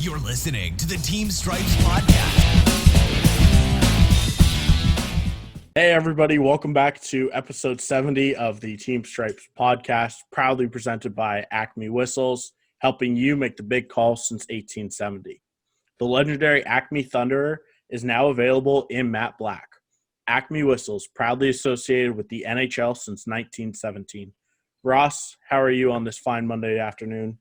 You're listening to the Team Stripes podcast. Hey, everybody. Welcome back to episode 70 of the Team Stripes podcast, proudly presented by Acme Whistles, helping you make the big call since 1870. The legendary Acme Thunderer is now available in matte black. Acme Whistles, proudly associated with the NHL since 1917. Ross, how are you on this fine Monday afternoon?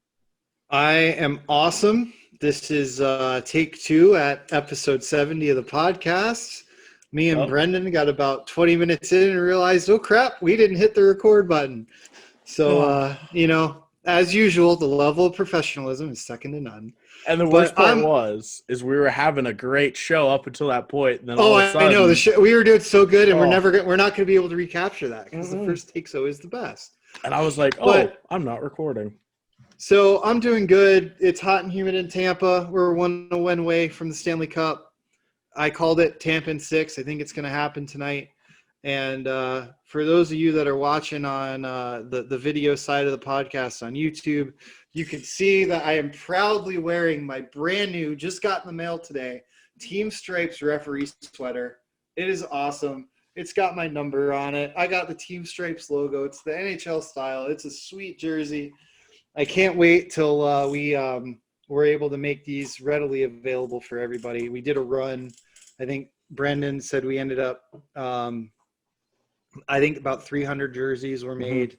I am awesome. This is take 2 at episode 70 of the podcast. Me and Brenden got about 20 minutes in and realized, oh crap, we didn't hit the record button. So, as usual, the level of professionalism is second to none. And the worst part is we were having a great show up until that point. And then all of a sudden, I know the show, we were doing so good, and we're not going to be able to recapture that because the first take's always the best. And I was like, I'm not recording. So I'm doing good. It's hot and humid in Tampa. We're one win away from the Stanley Cup. I called it Tampa in 6. I think it's going to happen tonight. And for those of you that are watching on the video side of the podcast on YouTube, you can see that I am proudly wearing my brand new, just got in the mail today, Team Stripes referee sweater. It is awesome. It's got my number on it. I got the Team Stripes logo. It's the NHL style. It's a sweet jersey. I can't wait till we're able to make these readily available for everybody. We did a run. I think Brenden said we ended up, I think about 300 jerseys were made.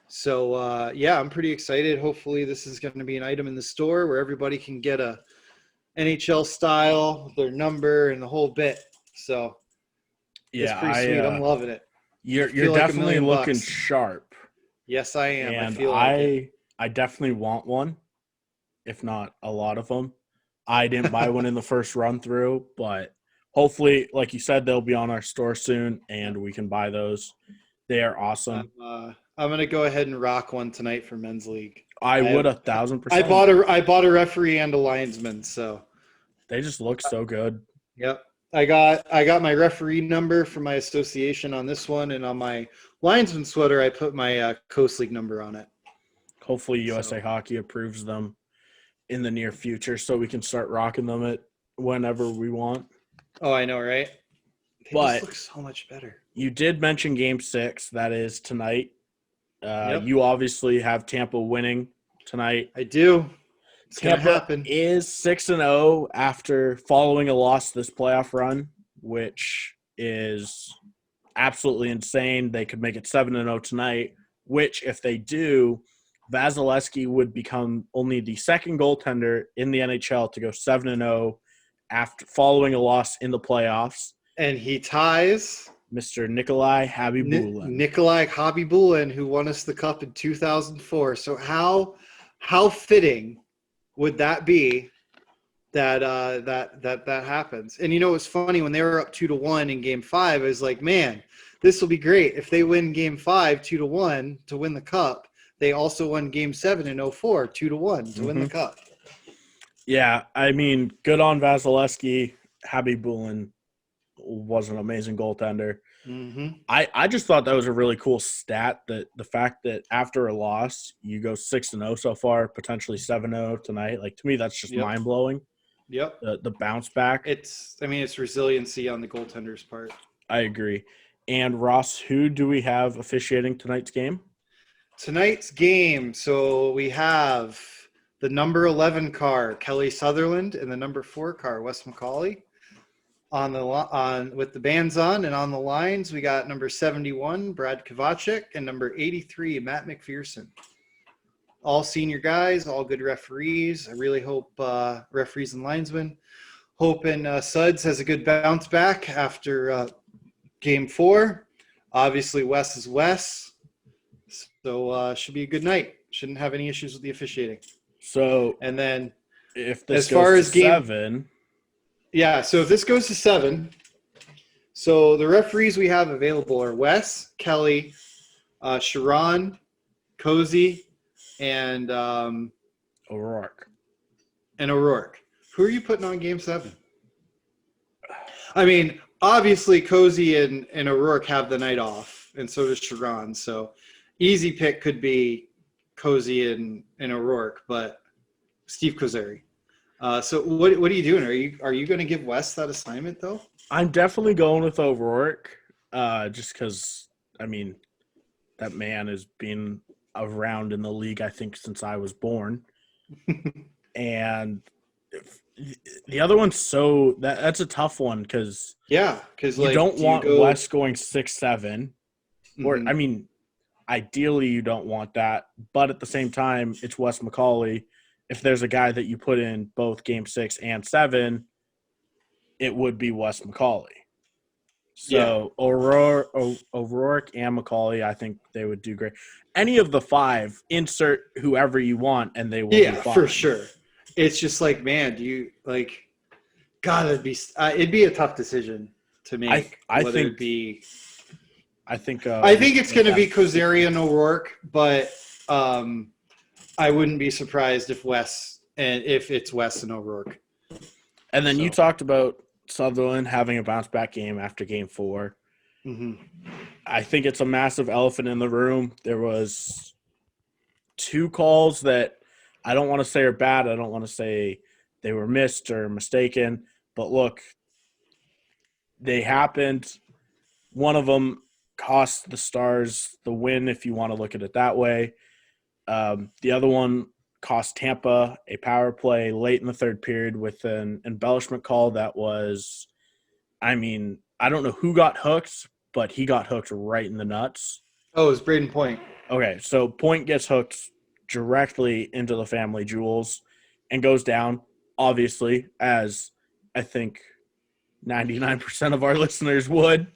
So, I'm pretty excited. Hopefully this is going to be an item in the store where everybody can get a NHL style, their number, and the whole bit. So, it's pretty sweet. I'm loving it. You're definitely looking sharp. Yes, I am. And I definitely want one, if not a lot of them. I didn't buy one in the first run through, but hopefully, like you said, they'll be on our store soon, and we can buy those. They are awesome. I'm going to go ahead and rock one tonight for Men's League. I would 1,000%. I bought a referee and a linesman, so they just look so good. Yep. I got my referee number for my association on this one, and on my linesman sweater, I put my Coast League number on it. Hopefully USA Hockey approves them in the near future so we can start rocking them at whenever we want. Oh, I know, right? They just look so much better. You did mention Game 6. That is tonight. You obviously have Tampa winning tonight. I do. It's Tampa gonna happen. Is 6-0 after following a loss this playoff run, which is absolutely insane. They could make it 7-0 tonight, which if they do, Vasilevsky would become only the second goaltender in the NHL to go 7-0 after following a loss in the playoffs. And he ties Mr. Nikolai Khabibulin. Nikolai Khabibulin, who won us the cup in 2004. So how fitting would that be that happens? And it's funny, when they were up 2-1 in Game 5, I was like, man, this will be great if they win Game 5 2-1 to win the cup. They also won Game 7 in 2004 2-1 to win the cup. Yeah, I mean, good on Vasilevsky. Khabibulin was an amazing goaltender. I just thought that was a really cool stat, that the fact that after a loss, you go 6-0 so far, potentially 7-0 tonight. Like, to me, that's just mind-blowing. Yep. The bounce back. It's resiliency on the goaltender's part. I agree. And, Ross, who do we have officiating tonight's game? Tonight's game, so we have the number 11 car, Kelly Sutherland, and the number 4 car, Wes McCauley, on with the bands on, and on the lines we got number 71, Brad Kovacic, and number 83, Matt McPherson. All senior guys, all good referees. I really hope referees and linesmen. Hoping Suds has a good bounce back after Game 4. Obviously, Wes is Wes. So should be a good night. Shouldn't have any issues with the officiating. So, and then if this goes to 7, so if this goes to 7, so the referees we have available are Wes, Kelly, Sharon, Cozy, and O'Rourke. Who are you putting on Game 7? I mean, obviously Cozy and O'Rourke have the night off, and so does Sharon. So easy pick could be Cozy and O'Rourke, but Steve Kozeri. So what are you doing? Are you going to give Wes that assignment though? I'm definitely going with O'Rourke, just because, I mean, that man has been around in the league, I think, since I was born. And the other one's that's a tough one because Yeah, because you like, don't do you want go? West going 6-7, or Mhm. I mean, ideally you don't want that, but at the same time, it's Wes McCauley. If there's a guy that you put in both Game 6 and 7, it would be Wes McCauley. Yeah, So O'Rourke and McCauley, I think they would do great. Any of the five, insert whoever you want, and they will do yeah, for fine. sure. It's just like, man, do you like? God, it'd be a tough decision to I make I whether think it be. I think I we think can it's make going to that. be Kosari and O'Rourke, but I wouldn't be surprised if it's Wes and O'Rourke. And then you So, talked about Sutherland having a bounce back game after Game 4. mhm. I think it's a massive elephant in the room. There was 2 calls that I don't want to say are bad. I don't want to say they were missed or mistaken. But look, they happened. One of them cost the Stars the win, if you want to look at it that way. The other one cost Tampa a power play late in the third period with an embellishment call that was, I mean, I don't know who got hooked, but he got hooked right in the nuts. Oh, it's Braden Point. Okay, so Point gets hooked directly into the family jewels and goes down, obviously, as I think 99% of our listeners would.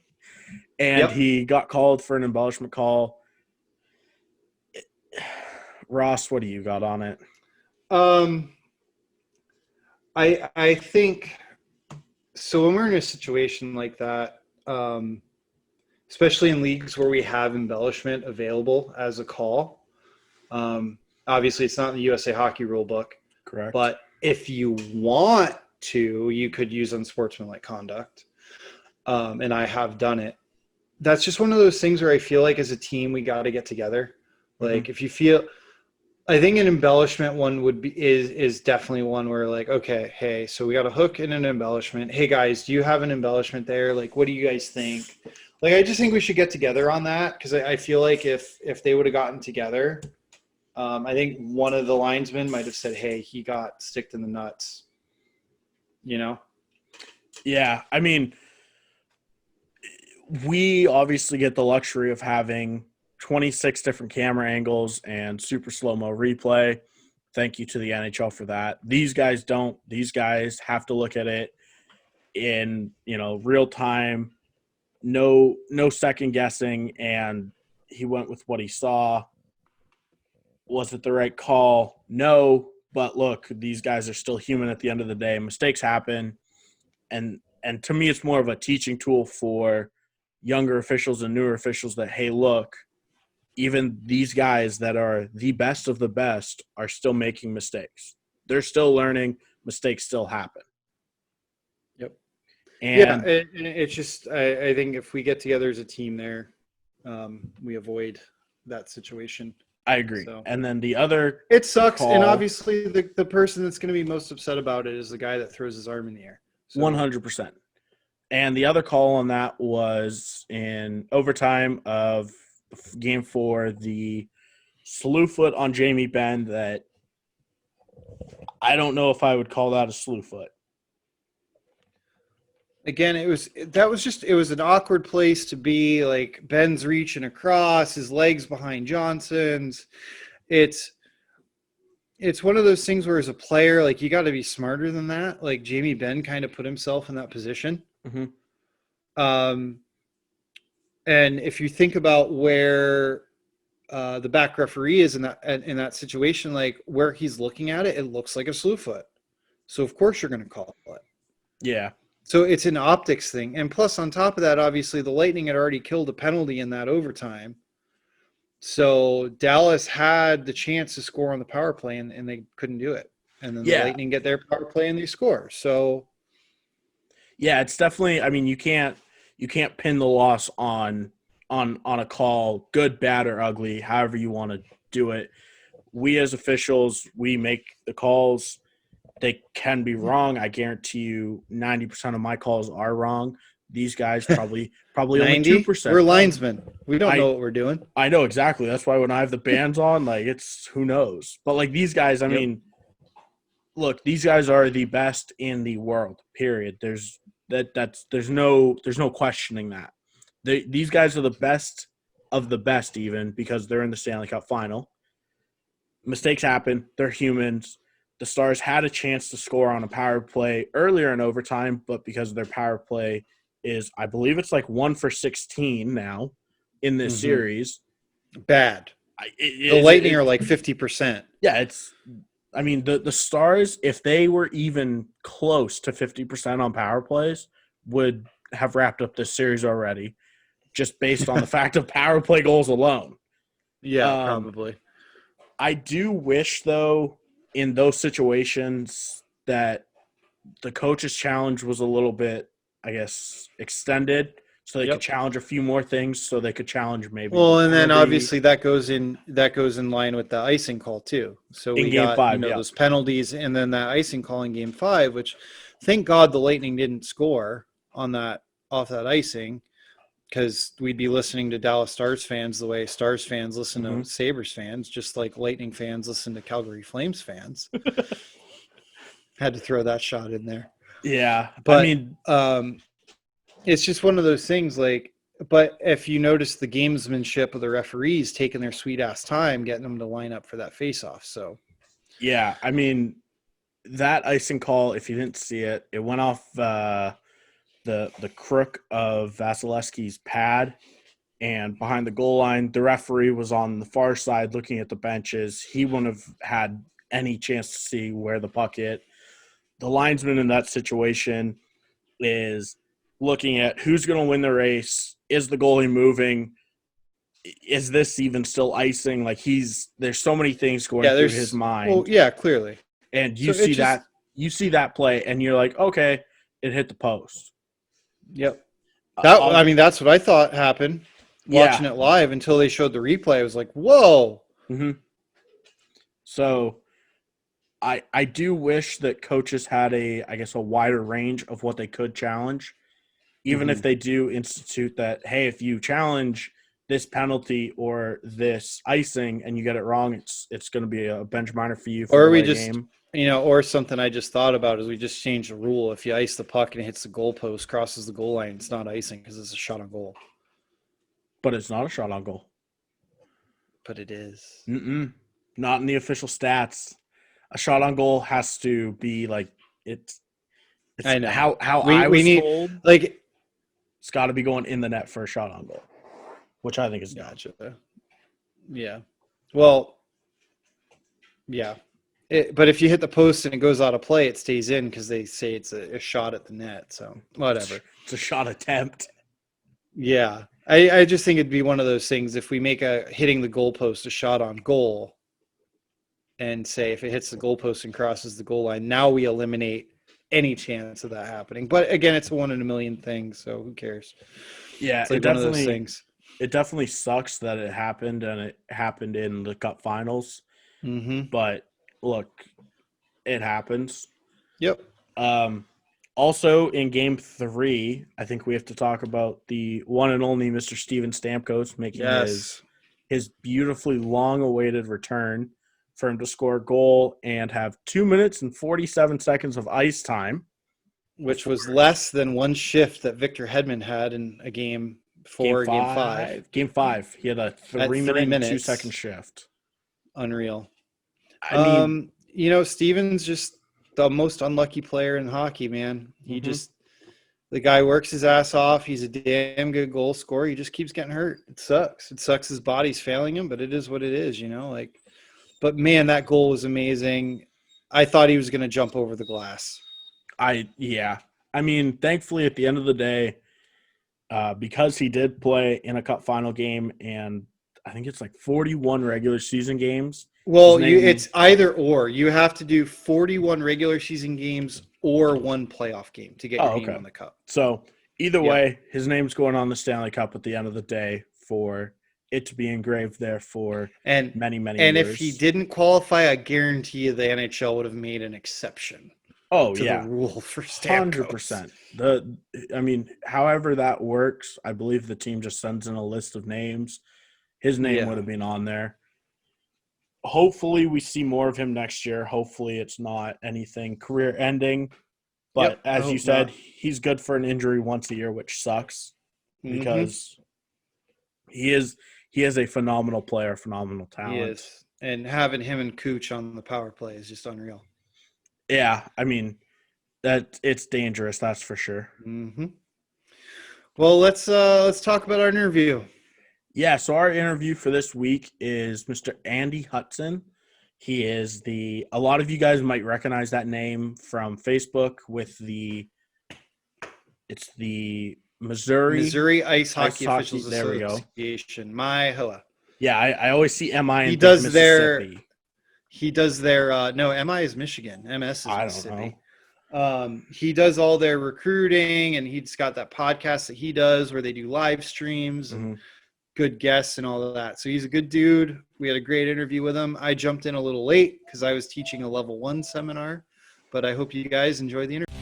And Yep. he got called for an embellishment call. Ross, what do you got on it? Um, I think so. When we're in a situation like that, especially in leagues where we have embellishment available as a call, obviously it's not in the USA Hockey Rule Book, Correct. but if you want to, you could use unsportsmanlike conduct, and I have done it. That's just one of those things where I feel like as a team we got to get together. Like if you feel, I think an embellishment one would be is definitely one where like, okay, hey, so we got a hook and an embellishment. Hey guys, do you have an embellishment there? Like, what do you guys think? Like, I just think we should get together on that because I feel like if they would have gotten together, I think one of the linesmen might have said, hey, he got sticked in the nuts. You know? Yeah, I mean, we obviously get the luxury of having 26 different camera angles and super slow-mo replay. Thank you to the NHL for that. These guys don't. These guys have to look at it in, real time, no second guessing, and he went with what he saw. Was it the right call? No, but look, these guys are still human at the end of the day. Mistakes happen, and to me it's more of a teaching tool for younger officials and newer officials that, hey, look, even these guys that are the best of the best are still making mistakes. They're still learning. Mistakes still happen. Yep. Yeah, And and it's just I think if we get together as a team there, we avoid that situation. I agree. So And then the other it sucks, and call, obviously the person that's going to be most upset about it is the guy that throws his arm in the air. So 100%. And the other call on that was in overtime of Game 4, the slew foot on Jamie Benn that I don't know if I would call that a slew foot. again, it was an awkward place to be. Like Ben's reaching across, his legs behind Johnson's. It's one of those things where as a player, like you got to be smarter than that. Like Jamie Benn kind of put himself in that position. Mm-hmm. Um, and if you think about where the back referee is in that situation, like where he's looking at it, it looks like a slew foot. So of course you're going to call it. Yeah. So it's an optics thing. And plus on top of that, obviously the Lightning had already killed a penalty in that overtime. So Dallas had the chance to score on the power play and they couldn't do it. And then the Yeah. Lightning get their power play and they score. So Yeah, it's definitely, I mean, you can't pin the loss on a call, good, bad, or ugly, however you want to do it. We as officials, we make the calls. They can be wrong. I guarantee you 90% of my calls are wrong. These guys probably only 90? 2%. We're linesmen. We don't know I what we're doing. I know exactly. That's why when I have the bands on, like, it's who knows. But like these guys, I mean, look, these guys are the best in the world. Period. There's no questioning that. These guys are the best of the best, even because they're in the Stanley Cup final. Mistakes happen. They're humans. The Stars had a chance to score on a power play earlier in overtime, but because their power play is, I believe it's like 1 for 16 now in this series. Bad. The Lightning are like 50%. Yeah, I mean, the Stars, if they were even close to 50% on power plays, would have wrapped up this series already, just based on the fact of power play goals alone. Yeah, probably. I do wish, though, in those situations that the coach's challenge was a little bit, I guess, extended so they could challenge a few more things so they could challenge maybe. Well, and then obviously that goes in line with the icing call too. So we got 5, those penalties and then that icing call in game 5, which thank God the Lightning didn't score on that off that icing, because we'd be listening to Dallas Stars fans the way Stars fans listen to Sabres fans, just like Lightning fans listen to Calgary Flames fans. Had to throw that shot in there. Yeah. But, I mean, it's just one of those things, like, but if you notice the gamesmanship of the referees taking their sweet ass time getting them to line up for that face-off. So, yeah, I mean, that icing call, if you didn't see it, it went off the crook of Vasilevsky's pad, and behind the goal line, the referee was on the far side looking at the benches. He wouldn't have had any chance to see where the puck hit. The linesman in that situation is looking at who's going to win the race. Is the goalie moving? Is this even still icing? Like, there's so many things going through his mind. Well, yeah, clearly. And you see that play and you're like, okay, it hit the post. Yep. I mean, that's what I thought happened watching it live until they showed the replay. I was like, whoa. Mm-hmm. So I do wish that coaches had a wider range of what they could challenge, even if they do institute that, hey, if you challenge this penalty or this icing and you get it wrong, it's going to be a bench minor for you for the game. Or something I just thought about is we just changed the rule. If you ice the puck and it hits the goalpost, crosses the goal line, it's not icing because it's a shot on goal. But it's not a shot on goal. But it is. Not in the official stats. A shot on goal has to be like it's I know how I was told. Like, it's got to be going in the net for a shot on goal, which I think is gotcha. Yeah. Well, yeah. But if you hit the post and it goes out of play, it stays in because they say it's a shot at the net. So whatever. It's a shot attempt. Yeah. I just think it'd be one of those things if we make hitting the goalpost a shot on goal and say if it hits the goalpost and crosses the goal line, now we eliminate any chance of that happening. But again, it's a 1 in a million thing, so who cares? Yeah, it's like one of those things. It definitely sucks that it happened, and it happened in the Cup Finals. But look, it happens. Yep. Also, in Game 3, I think we have to talk about the one and only Mr. Steven Stamkos making his beautifully long-awaited return for him to score a goal and have 2 minutes and 47 seconds of ice time. Which was less than one shift that Victor Hedman had in a game before Game 5. Game 5. He had a 3-minute and 2-second shift. Unreal. I mean, Steven's just the most unlucky player in hockey, man. He the guy works his ass off. He's a damn good goal scorer. He just keeps getting hurt. It sucks. It sucks his body's failing him, but it is what it is, But, man, that goal was amazing. I thought he was going to jump over the glass. I mean, thankfully, at the end of the day, because he did play in a Cup final game, and I think it's like 41 regular season games. Well, it's either or. You have to do 41 regular season games or one playoff game to get your name on the Cup. So either way, his name's going on the Stanley Cup at the end of the day for it to be engraved there for And many, many and years. if he didn't qualify, I guarantee you the NHL would have made an exception Oh, to the yeah. rule for Stamkos. 100%. However that works, I believe the team just sends in a list of names. His name would have been on there. Hopefully we see more of him next year. Hopefully it's not anything career ending. But as you said, he's good for an injury once a year, which sucks because he is a phenomenal player, phenomenal talent. He is. And having him and Cooch on the power play is just unreal. Yeah, I mean, that it's dangerous, that's for sure. Well, let's talk about our interview. Yeah, so our interview for this week is Mr. Andy Hudson. He is a lot of you guys might recognize that name from Facebook with the Missouri Ice Hockey Officials There we go. Association. MI. Yeah, I always see MI and He does Mississippi. No, MI is Michigan. MS is Mississippi. I don't know. He does all their recruiting, and he's got that podcast that he does where they do live streams and good guests and all of that. So he's a good dude. We had a great interview with him. I jumped in a little late because I was teaching a level 1 seminar, but I hope you guys enjoy the interview.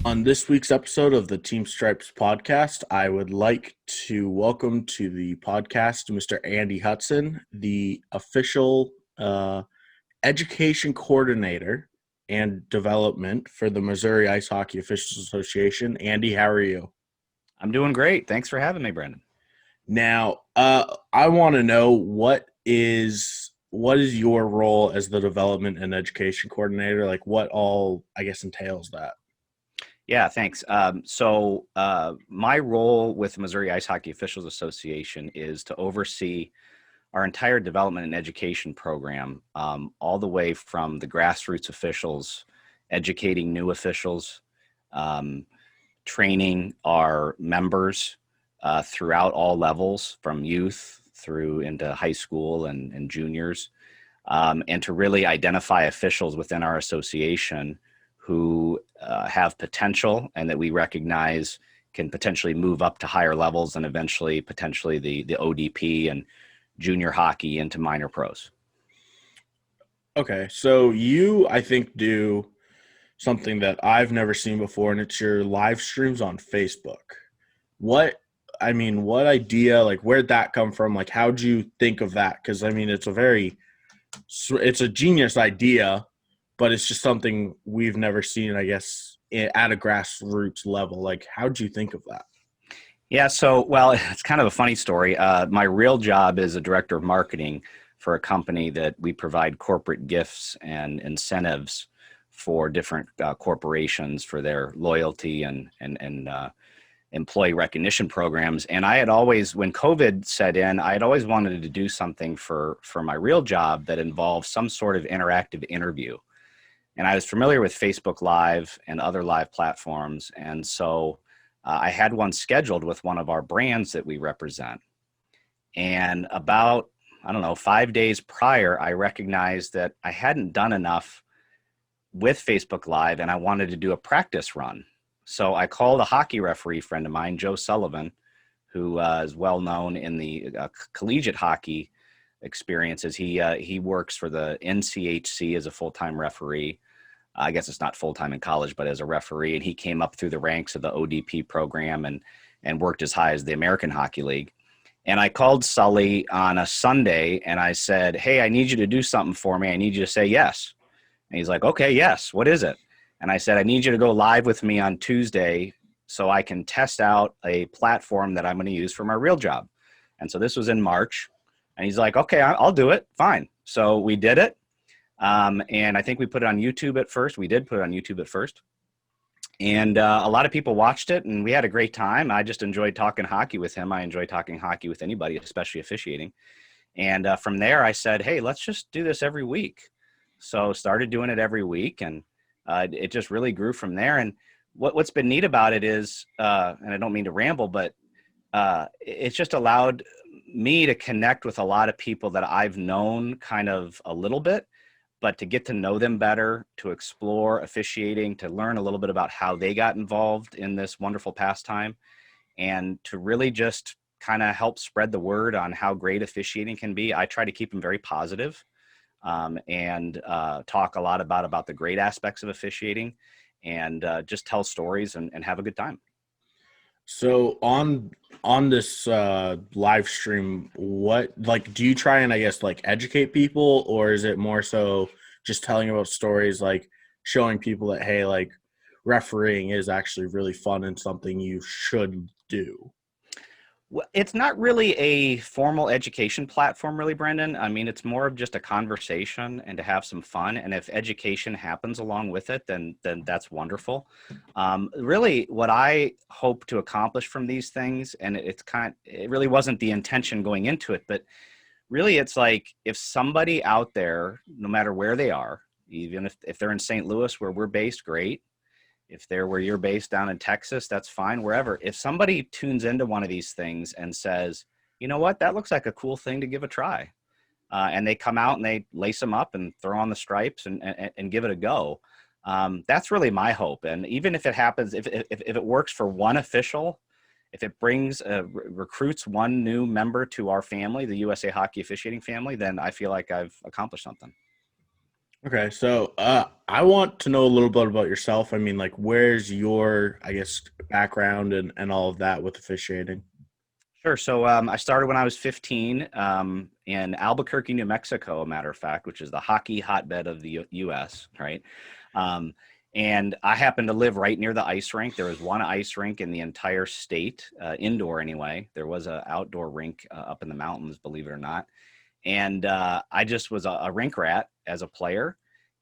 On this week's episode of the Team Stripes podcast, I would like to welcome to the podcast Mr. Andy Hudson, the official education coordinator and development for the Missouri Ice Hockey Officials Association. Andy, how are you? I'm doing great. Thanks for having me, Brenden. Now, I want to know what is your role as the development and education coordinator? Like what all, I guess, entails that? Yeah, thanks. So my role with the Missouri Ice Hockey Officials Association is to oversee our entire development and education program, all the way from the grassroots officials, educating new officials, training our members throughout all levels, from youth through into high school and juniors, and to really identify officials within our association who have potential and that we recognize can potentially move up to higher levels and eventually potentially the ODP and junior hockey into minor pros. Okay, so you, I think, do something that I've never seen before, and it's your live streams on Facebook. What idea, like, where'd that come from? Like, how'd you think of that? Because, I mean, it's a genius idea, but it's just something we've never seen, I guess, at a grassroots level. Like, how'd you think of that? Yeah, so, well, it's kind of a funny story. My real job is a director of marketing for a company that we provide corporate gifts and incentives for different corporations for their loyalty and employee recognition programs. And I had always, when COVID set in, I had always wanted to do something for my real job that involved some sort of interactive interview. And I was familiar with Facebook Live and other live platforms. And so I had one scheduled with one of our brands that we represent. And about, 5 days prior, I recognized that I hadn't done enough with Facebook Live and I wanted to do a practice run. So I called a hockey referee friend of mine, Joe Sullivan, who is well known in the collegiate hockey experiences. He works for the NCHC as a full-time referee. I guess it's not full-time in college, but as a referee. And he came up through the ranks of the ODP program and worked as high as the American Hockey League. And I called Sully on a Sunday and I said, hey, I need you to do something for me. I need you to say yes. And he's like, okay, yes. What is it? And I said, I need you to go live with me on Tuesday so I can test out a platform that I'm going to use for my real job. And so this was in March. And he's like, okay, I'll do it. Fine. So we did it. And I think we put it on YouTube at first. We did put it on YouTube at first. And a lot of people watched it, and we had a great time. I just enjoyed talking hockey with him. I enjoy talking hockey with anybody, especially officiating. And from there, I said, hey, let's just do this every week. So started doing it every week, and it just really grew from there. And what's been neat about it is, and I don't mean to ramble, but it's just allowed me to connect with a lot of people that I've known kind of a little bit, but to get to know them better, to explore officiating, to learn a little bit about how they got involved in this wonderful pastime, and to really just kind of help spread the word on how great officiating can be. I try to keep them very positive, and talk a lot about the great aspects of officiating, and just tell stories and have a good time. So on this live stream, what like do you try and I guess like educate people, or is it more so just telling about stories, like showing people that hey, like refereeing is actually really fun and something you should do? Well, it's not really a formal education platform, really, Brendan. I mean, it's more of just a conversation and to have some fun. And if education happens along with it, then that's wonderful. Really, what I hope to accomplish from these things, and it really wasn't the intention going into it, but really, it's like if somebody out there, no matter where they are, even if they're in St. Louis where we're based, great. If they're where you're based down in Texas, that's fine, wherever. If somebody tunes into one of these things and says, you know what, that looks like a cool thing to give a try. And they come out and they lace them up and throw on the stripes and give it a go. That's really my hope. And even if it happens, if it works for one official, if it brings, recruits one new member to our family, the USA Hockey officiating family, then I feel like I've accomplished something. Okay, so I want to know a little bit about yourself. I mean, like, where's your, I guess, background and all of that with officiating? Sure. So I started when I was 15 in Albuquerque, New Mexico, a matter of fact, which is the hockey hotbed of the U.S., right? Um, and I happened to live right near the ice rink. There was one ice rink in the entire state, indoor anyway. There was an outdoor rink up in the mountains, believe it or not. And I just was a rink rat as a player.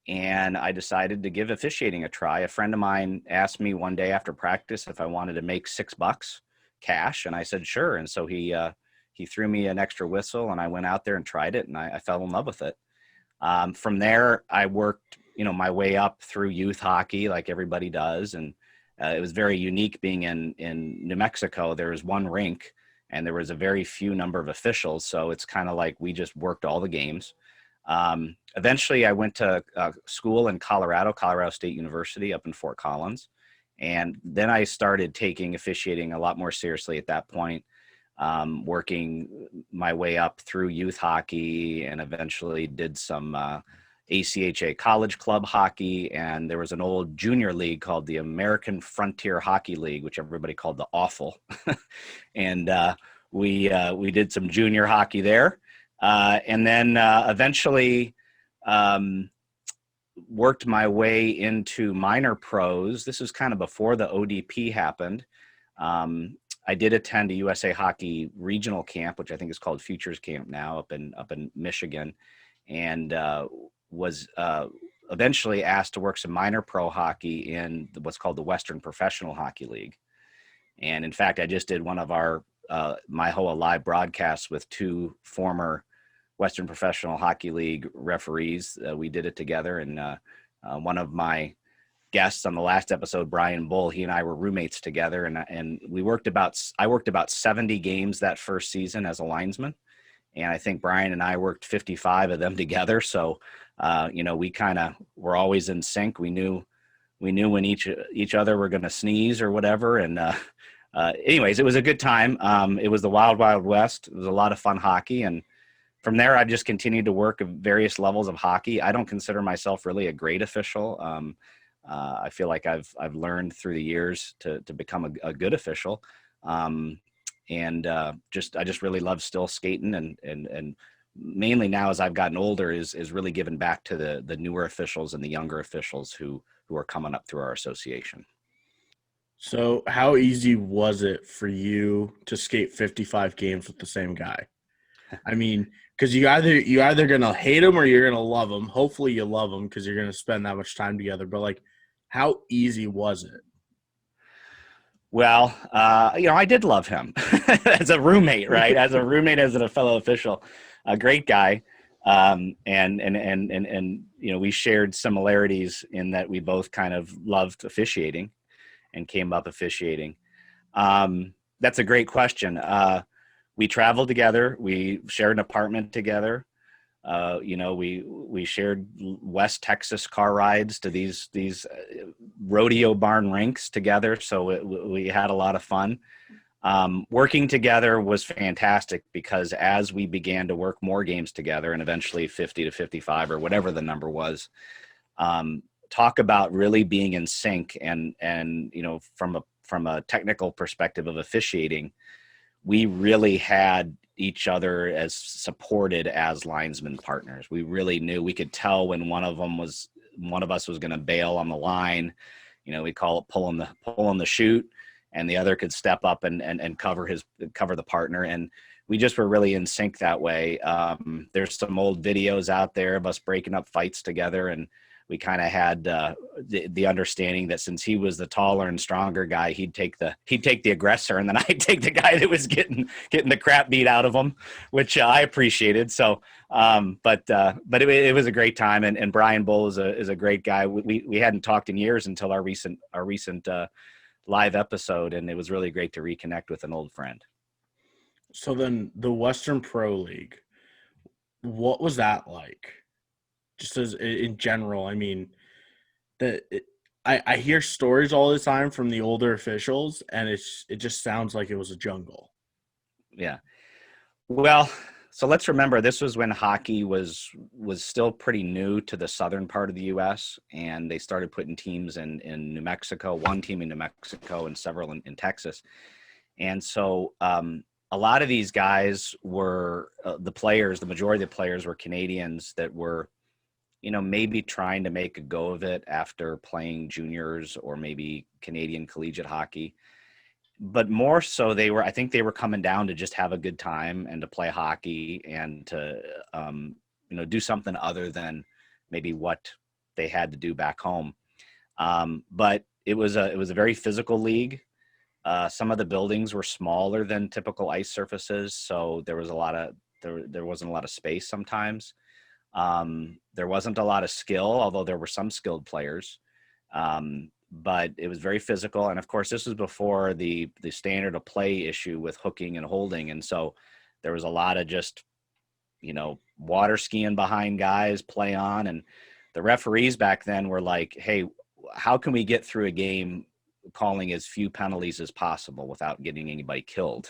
And I decided to give officiating a try. A friend of mine asked me one day after practice if I wanted to make $6 cash, and I said sure. And so he threw me an extra whistle, and I went out there and tried it, and I fell in love with it. From there, I worked my way up through youth hockey like everybody does, and it was very unique being in New Mexico. There was one rink, and there was a very few number of officials, so it's kind of like we just worked all the games. Eventually, I went to school in Colorado State University up in Fort Collins. And then I started taking officiating a lot more seriously at that point, working my way up through youth hockey, and eventually did some ACHA college club hockey. And there was an old junior league called the American Frontier Hockey League, which everybody called the Awful. And we did some junior hockey there. And then eventually worked my way into minor pros. This was kind of before the ODP happened. I did attend a USA Hockey regional camp, which I think is called Futures Camp now, up in Michigan, and was eventually asked to work some minor pro hockey in what's called the Western Professional Hockey League. And in fact, I just did one of our my whole live broadcasts with two former Western Professional Hockey League referees. We did it together, and one of my guests on the last episode, Brian Bull, he and I were roommates together, and I worked about 70 games that first season as a linesman, and I think Brian and I worked 55 of them together. So, we kind of were always in sync. We knew when each other were going to sneeze or whatever, and anyways, it was a good time. It was the Wild Wild West. It was a lot of fun hockey, and from there, I just continued to work at various levels of hockey. I don't consider myself really a great official. I feel like I've learned through the years to become a good official, and I just really love still skating, and mainly now as I've gotten older is really giving back to the newer officials and the younger officials who are coming up through our association. So how easy was it for you to skate 55 games with the same guy? I mean, because you're either gonna hate him or you're gonna love him. Hopefully, you love him because you're gonna spend that much time together. But like, how easy was it? Well, I did love him as a roommate, right? As a fellow official, a great guy, and we shared similarities in that we both kind of loved officiating and came up officiating. That's a great question. We traveled together. We shared an apartment together. We shared West Texas car rides to these rodeo barn rinks together. So we had a lot of fun. Working together was fantastic because as we began to work more games together and eventually 50 to 55 or whatever the number was, talk about really being in sync and from a technical perspective of officiating, we really had each other as supported as linesman partners. We really knew, we could tell when one of us was going to bail on the line. We call it pulling the chute, and the other could step up and cover the partner. And we just were really in sync that way. There's some old videos out there of us breaking up fights together, and we kind of had the understanding that since he was the taller and stronger guy, he'd take the aggressor, and then I'd take the guy that was getting the crap beat out of him, which I appreciated. So, but it was a great time, and Brian Bull is a great guy. We hadn't talked in years until our recent live episode, and it was really great to reconnect with an old friend. So then the Western Pro League, what was that like? Just as in general, I mean, I hear stories all the time from the older officials, and it just sounds like it was a jungle. Yeah. Well, so let's remember this was when hockey was still pretty new to the southern part of the U.S., and they started putting teams in New Mexico, one team in New Mexico and several in Texas. And so a lot of these guys were the majority of the players were Canadians that were maybe trying to make a go of it after playing juniors or maybe Canadian collegiate hockey. But more so I think they were coming down to just have a good time and to play hockey and to, do something other than maybe what they had to do back home. But it was a very physical league. Some of the buildings were smaller than typical ice surfaces, so there wasn't a lot of space sometimes. There wasn't a lot of skill, although there were some skilled players. But it was very physical. And of course, this was before the standard of play issue with hooking and holding. And so there was a lot of just, water skiing behind guys, play on. And the referees back then were like, hey, how can we get through a game calling as few penalties as possible without getting anybody killed?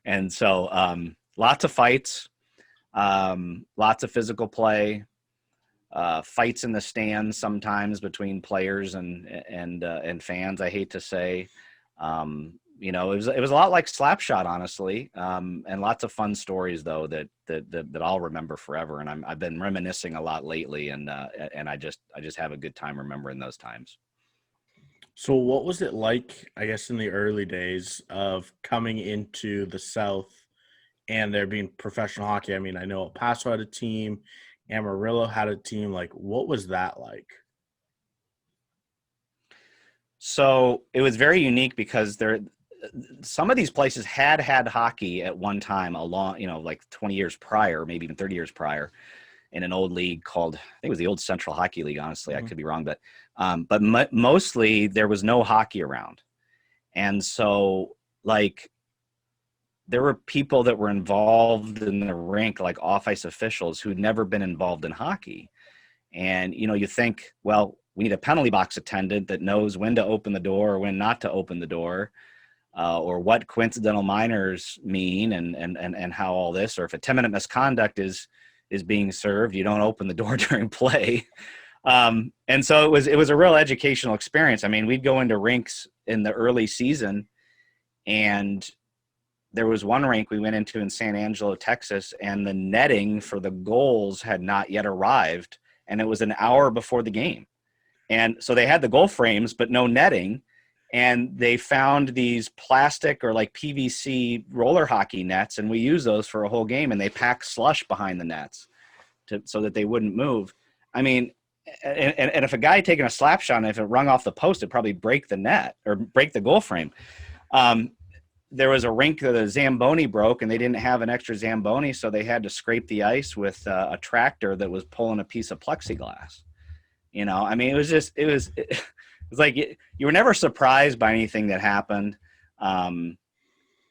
And so lots of fights. Lots of physical play, fights in the stands sometimes between players and fans. I hate to say, it was a lot like Slapshot, honestly, and lots of fun stories though that I'll remember forever. And I've been reminiscing a lot lately, and I just have a good time remembering those times. So what was it like, I guess, in the early days of coming into the South and there being professional hockey? I mean, I know El Paso had a team, Amarillo had a team. Like, what was that like? So it was very unique because some of these places had hockey at one time like 20 years prior, maybe even 30 years prior, in an old league called, I think it was the old Central Hockey League. Honestly, I could be wrong, but mostly there was no hockey around. And so there were people that were involved in the rink, like off-ice officials who'd never been involved in hockey. And, you think, well, we need a penalty box attendant that knows when to open the door or when not to open the door, or what coincidental minors mean and how all this, or if a 10-minute misconduct is being served, you don't open the door during play. And so it was a real educational experience. I mean, we'd go into rinks in the early season, and there was one rink we went into in San Angelo, Texas, and the netting for the goals had not yet arrived, and it was an hour before the game. And so they had the goal frames, but no netting, and they found these plastic or like PVC roller hockey nets, and we used those for a whole game, and they packed slush behind the nets so that they wouldn't move. I mean, and if a guy had taken a slap shot, and if it rung off the post, it'd probably break the net or break the goal frame. There was a rink that a Zamboni broke, and they didn't have an extra Zamboni, so they had to scrape the ice with a tractor that was pulling a piece of plexiglass. I mean, it was like you were never surprised by anything that happened.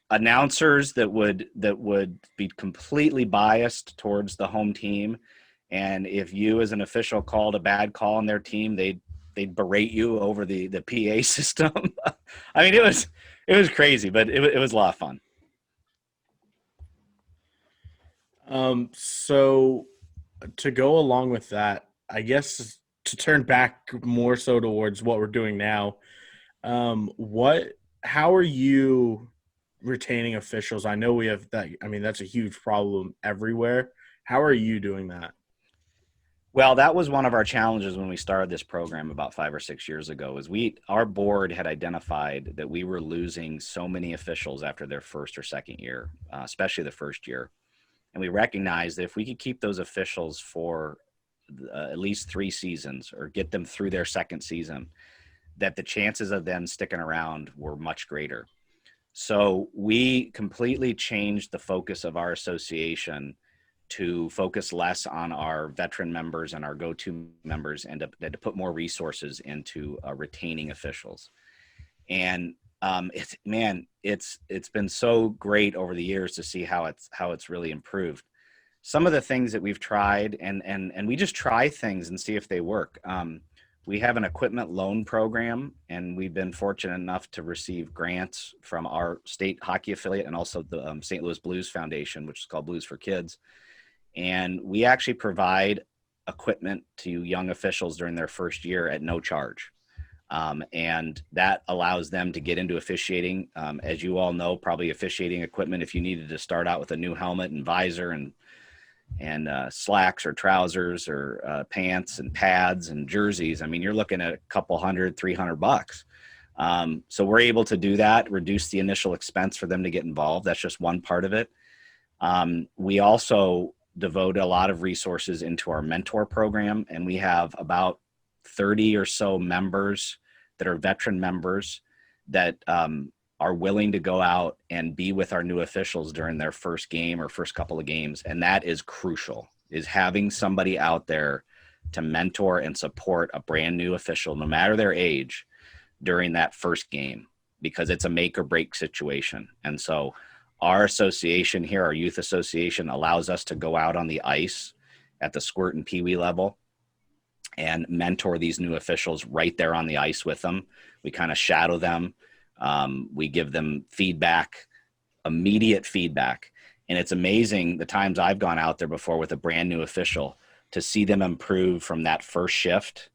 Announcers that would be completely biased towards the home team, and if you as an official called a bad call on their team, they'd they'd berate you over the PA system. I mean, it was crazy, but it was a lot of fun. So to go along with that, I guess to turn back more so towards what we're doing now, how are you retaining officials? I know we have that. I mean, that's a huge problem everywhere. How are you doing that? Well, that was one of our challenges when we started this program about 5 or 6 years ago. Is our board had identified that we were losing so many officials after their first or second year, especially the first year, and we recognized that if we could keep those officials for at least 3 seasons or get them through their second season, that the chances of them sticking around were much greater. So we completely changed the focus of our association to focus less on our veteran members and our go-to members, and to put more resources into retaining officials. And it's been so great over the years to see how it's really improved. Some of the things that we've tried, and we just try things and see if they work. We have an equipment loan program, and we've been fortunate enough to receive grants from our state hockey affiliate and also the St. Louis Blues Foundation, which is called Blues for Kids. And we actually provide equipment to young officials during their first year at no charge. And that allows them to get into officiating. As you all know, probably officiating equipment, if you needed to start out with a new helmet and visor and slacks or trousers or pants and pads and jerseys, I mean, you're looking at a couple $300. So we're able to do that, reduce the initial expense for them to get involved. That's just one part of it. We also devote a lot of resources into our mentor program, and we have about 30 or so members that are veteran members that are willing to go out and be with our new officials during their first game or first couple of games. And that is crucial, is having somebody out there to mentor and support a brand new official, no matter their age, during that first game, because it's a make or break situation. And so our association here, our youth association, allows us to go out on the ice at the squirt and peewee level and mentor these new officials right there on the ice with them. We kind of shadow them. We give them feedback, immediate feedback. And it's amazing the times I've gone out there before with a brand new official to see them improve from that first shift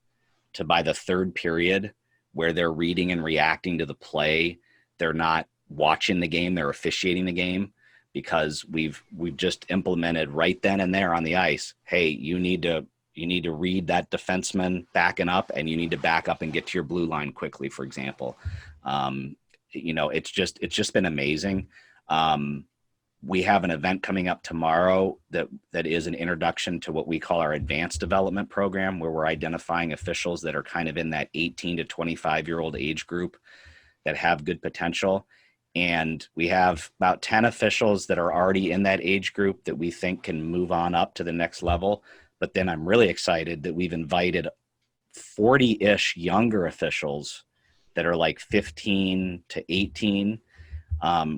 to by the third period, where they're reading and reacting to the play. They're not watching the game, they're officiating the game, because we've just implemented right then and there on the ice, hey, you need to read that defenseman backing up, and you need to back up and get to your blue line quickly, for example. It's just been amazing. We have an event coming up tomorrow that is an introduction to what we call our advanced development program, where we're identifying officials that are kind of in that 18 to 25-year-old age group that have good potential. And we have about 10 officials that are already in that age group that we think can move on up to the next level. But then I'm really excited that we've invited 40-ish younger officials that are like 15 to 18.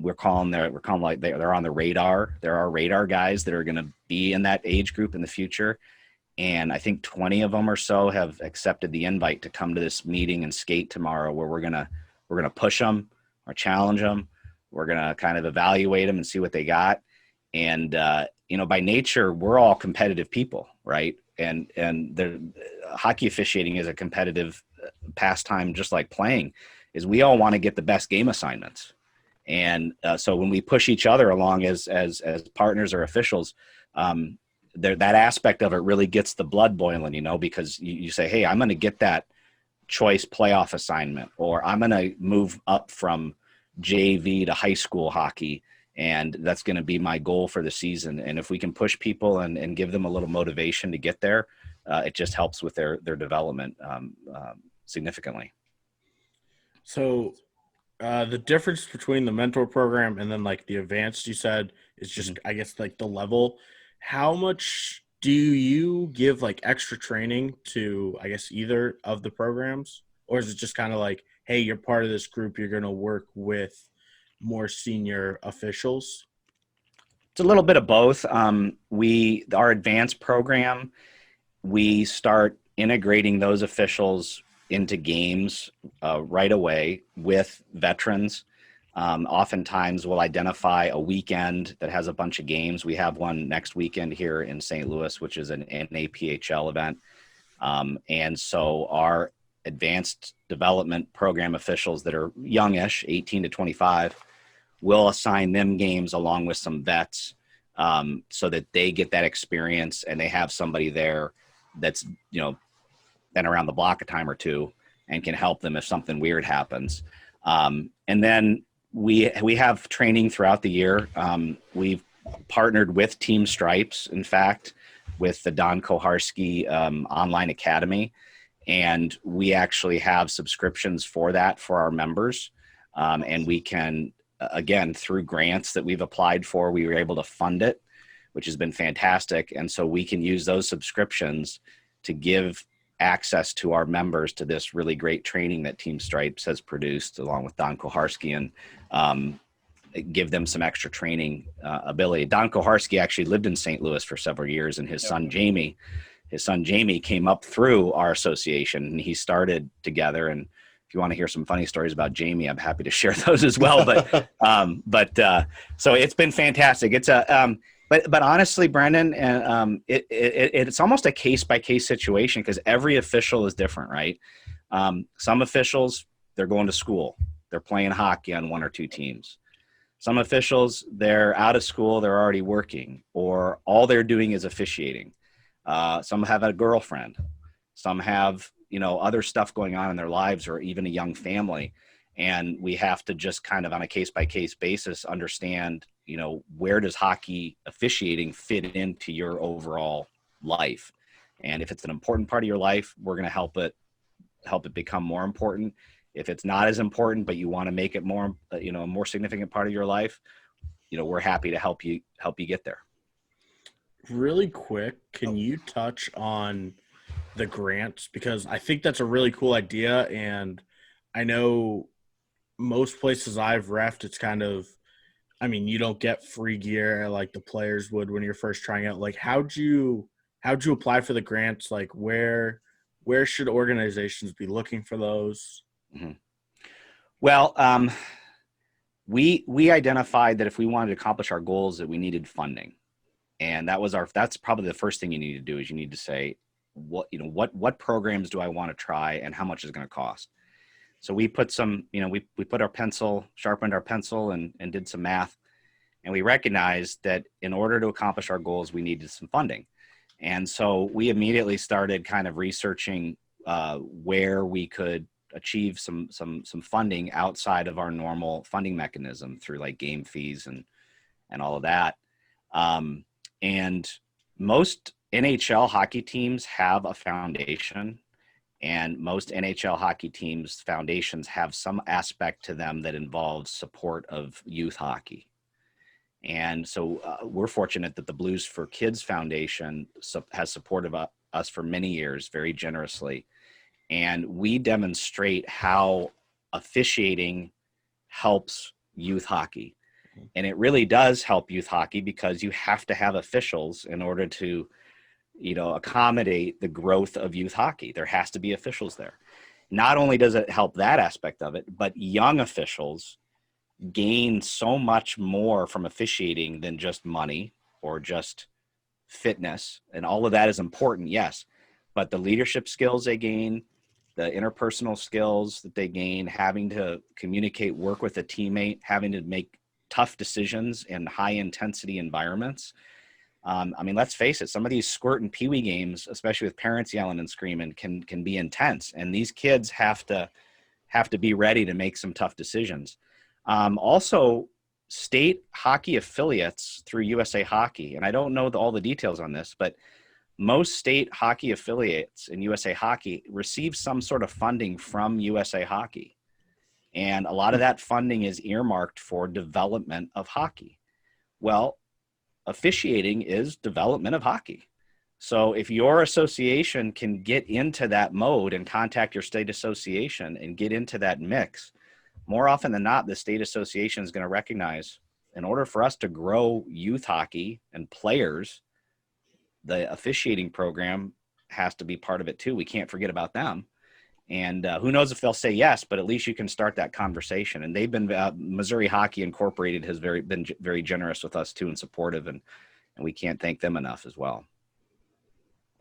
We're calling like they're on the radar. There are radar guys that are going to be in that age group in the future. And I think 20 of them or so have accepted the invite to come to this meeting and skate tomorrow, where we're going to push them or challenge them. We're going to kind of evaluate them and see what they got. And, by nature, we're all competitive people, right? And the hockey officiating is a competitive pastime, just like playing, is we all want to get the best game assignments. And so when we push each other along as partners or officials, that aspect of it really gets the blood boiling, because you say, hey, I'm going to get that choice playoff assignment, or I'm going to move up from JV to high school hockey, and that's going to be my goal for the season. And if we can push people and give them a little motivation to get there, it just helps with their development significantly. So the difference between the mentor program and then like the advanced, you said, is just, I guess, like the level. How much do you give like extra training to, I guess, either of the programs? Or is it just kind of like, hey, you're part of this group, you're going to work with more senior officials? It's a little bit of both. Our advanced program, we start integrating those officials into games right away with veterans. Oftentimes we'll identify a weekend that has a bunch of games. We have one next weekend here in St. Louis, which is an NAPHL event. And so our advanced development program officials that are youngish, 18 to 25, will assign them games along with some vets, so that they get that experience and they have somebody there that's, been around the block a time or two and can help them if something weird happens. And then we have training throughout the year. We've partnered with Team Stripes, in fact, with the Don Koharski online academy. And we actually have subscriptions for that for our members. And we can, again, through grants that we've applied for, we were able to fund it, which has been fantastic. And so we can use those subscriptions to give access to our members to this really great training that Team Stripes has produced along with Don Koharski, and give them some extra training ability. Don Koharski actually lived in St. Louis for several years, and his son Jamie came up through our association, and he started together. And if you want to hear some funny stories about Jamie, I'm happy to share those as well. But so it's been fantastic. It's but honestly, Brenden, it's almost a case-by-case situation because every official is different, right? Some officials, they're going to school. They're playing hockey on one or two teams. Some officials, they're out of school. They're already working, or all they're doing is officiating. Some have a girlfriend. Some have, other stuff going on in their lives, or even a young family. And we have to just kind of on a case-by-case basis understand, where does hockey officiating fit into your overall life? And if it's an important part of your life, we're going to help it become more important. If it's not as important, but you want to make it more, a more significant part of your life, we're happy to help you get there. Really quick, can you touch on the grants? Because I think that's a really cool idea. And I know most places I've reffed, it's kind of, you don't get free gear like the players would when you're first trying out. Like, how'd you apply for the grants? Like, where should organizations be looking for those? Mm-hmm. Well, we identified that if we wanted to accomplish our goals, that we needed funding. And that's probably the first thing you need to do, is you need to say, what programs do I want to try and how much is it going to cost? So we put sharpened our pencil and did some math, and we recognized that in order to accomplish our goals, we needed some funding. And so we immediately started kind of researching where we could achieve some funding outside of our normal funding mechanism through like game fees and all of that. And most NHL hockey teams have a foundation, and most NHL hockey teams' foundations have some aspect to them that involves support of youth hockey. And so we're fortunate that the Blues for Kids Foundation has supported us for many years very generously. And we demonstrate how officiating helps youth hockey. And it really does help youth hockey because you have to have officials in order to, accommodate the growth of youth hockey. There has to be officials there. Not only does it help that aspect of it, but young officials gain so much more from officiating than just money or just fitness. And all of that is important, yes. But the leadership skills they gain, the interpersonal skills that they gain, having to communicate, work with a teammate, having to make tough decisions in high intensity environments. Let's face it, some of these squirt and peewee games, especially with parents yelling and screaming, can be intense. And these kids have to be ready to make some tough decisions. Also, state hockey affiliates through USA Hockey, and I don't know all the details on this, but most state hockey affiliates in USA Hockey receive some sort of funding from USA Hockey. And a lot of that funding is earmarked for development of hockey. Well, officiating is development of hockey. So if your association can get into that mode and contact your state association and get into that mix, more often than not, the state association is going to recognize, in order for us to grow youth hockey and players, the officiating program has to be part of it too. We can't forget about them. And who knows if they'll say yes, but at least you can start that conversation. And they've been Missouri Hockey Incorporated has been very generous with us too and supportive, and we can't thank them enough as well.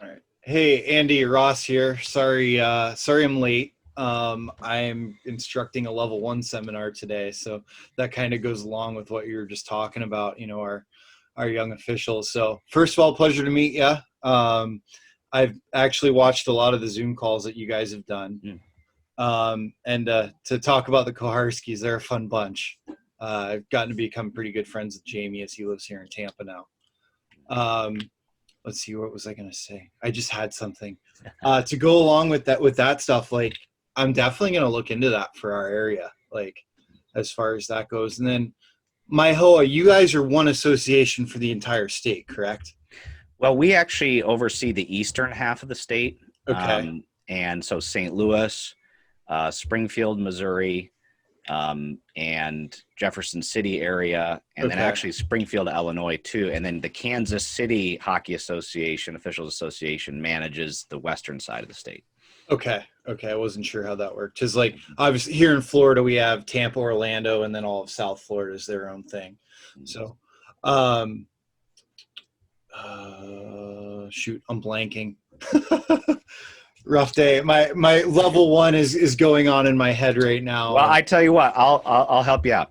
All right. Hey, Andy, Ross here. Sorry I'm late. I'm instructing a level 1 seminar today, so that kind of goes along with what you were just talking about, our young officials. So first of all, pleasure to meet you. I've actually watched a lot of the Zoom calls that you guys have done. And to talk about the Koharskis, they're a fun bunch. I've gotten to become pretty good friends with Jamie as he lives here in Tampa now. Let's see, what was I going to say? I just had something to go along with that stuff. Like, I'm definitely going to look into that for our area, like, as far as that goes. And then my HOA, you guys are one association for the entire state, correct? Well, we actually oversee the eastern half of the state. Okay. And so St. Louis, Springfield, Missouri, and Jefferson City area, and then actually Springfield, Illinois too. And then the Kansas City Hockey Association, Officials Association, manages the western side of the state. Okay. I wasn't sure how that worked. Because, like, obviously here in Florida, we have Tampa, Orlando, and then all of South Florida is their own thing. So, shoot, I'm blanking. Rough day. My level 1 is going on in my head right now. Well, I tell you what, I'll help you out.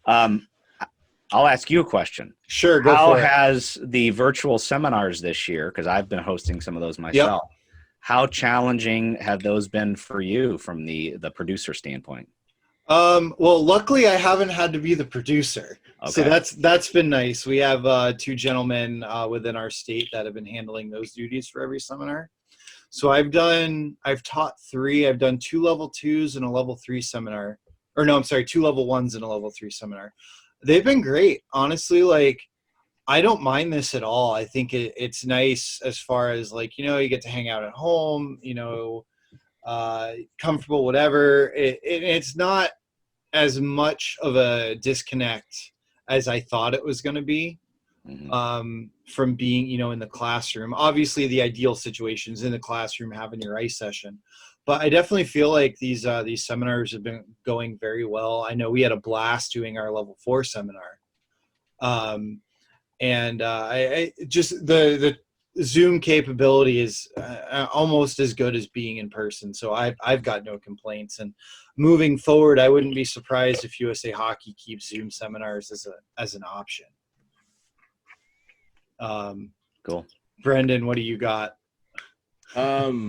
I'll ask you a question. Sure, go How for it. has the virtual seminars this year, because I've been hosting some of those myself, how challenging have those been for you from the producer standpoint? Well, luckily I haven't had to be the producer. Okay. So that's been nice. We have 2 gentlemen within our state that have been handling those duties for every seminar. So I've taught 3. I've done 2 level 2s and a level 3 seminar. Or no, I'm sorry, 2 level 1s and a level 3 seminar. They've been great. Honestly, like, I don't mind this at all. I think it's nice as far as, like, you get to hang out at home, comfortable, whatever. It's not as much of a disconnect as I thought it was going to be. From being, in the classroom. Obviously, the ideal situation is in the classroom having your ice session. But I definitely feel like these seminars have been going very well. I know we had a blast doing our level 4 seminar. And I just the Zoom capability is almost as good as being in person. So I've got no complaints. And moving forward, I wouldn't be surprised if USA Hockey keeps Zoom seminars as an option. Cool. Brenden, what do you got? I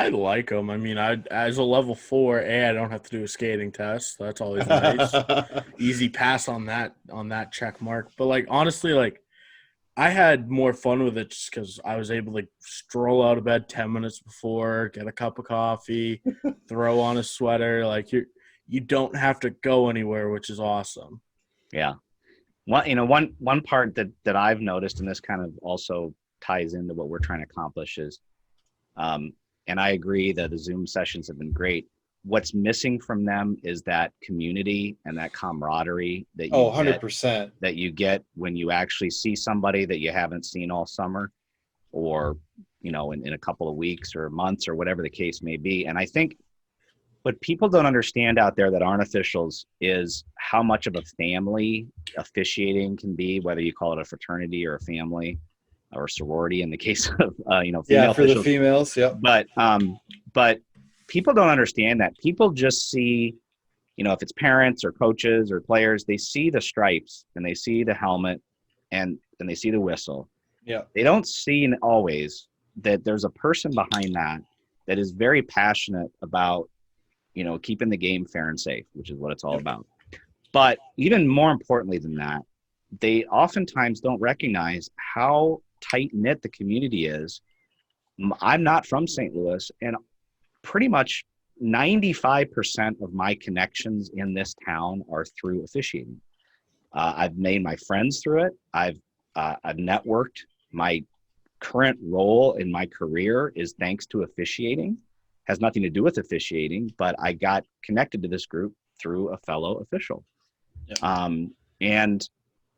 like them. I mean, as a level 4, I don't have to do a skating test. So that's always nice. Easy pass on that check mark. But, like, honestly, like, I had more fun with it just because I was able to stroll out of bed 10 minutes before, get a cup of coffee, throw on a sweater. Like, you don't have to go anywhere, which is awesome. Yeah. Well, one part that I've noticed, and this kind of also ties into what we're trying to accomplish, is, and I agree that the Zoom sessions have been great. What's missing from them is that community and that camaraderie that you 100%. that you get when you actually see somebody that you haven't seen all summer, or in a couple of weeks or months or whatever the case may be. And I think what people don't understand out there that aren't officials is how much of a family officiating can be, whether you call it a fraternity or a family or sorority in the case of female for officials. the females. Yep. But people don't understand that. People just see, if it's parents or coaches or players, they see the stripes and they see the helmet and they see the whistle. Yeah. They don't see always that there's a person behind that is very passionate about keeping the game fair and safe, which is what it's all about. But even more importantly than that, they oftentimes don't recognize how tight-knit the community is. I'm not from St. Louis, and pretty much 95% of my connections in this town are through officiating. I've made my friends through it. I've networked. My current role in my career is thanks to officiating. Has nothing to do with officiating, but I got connected to this group through a fellow official. Yeah. And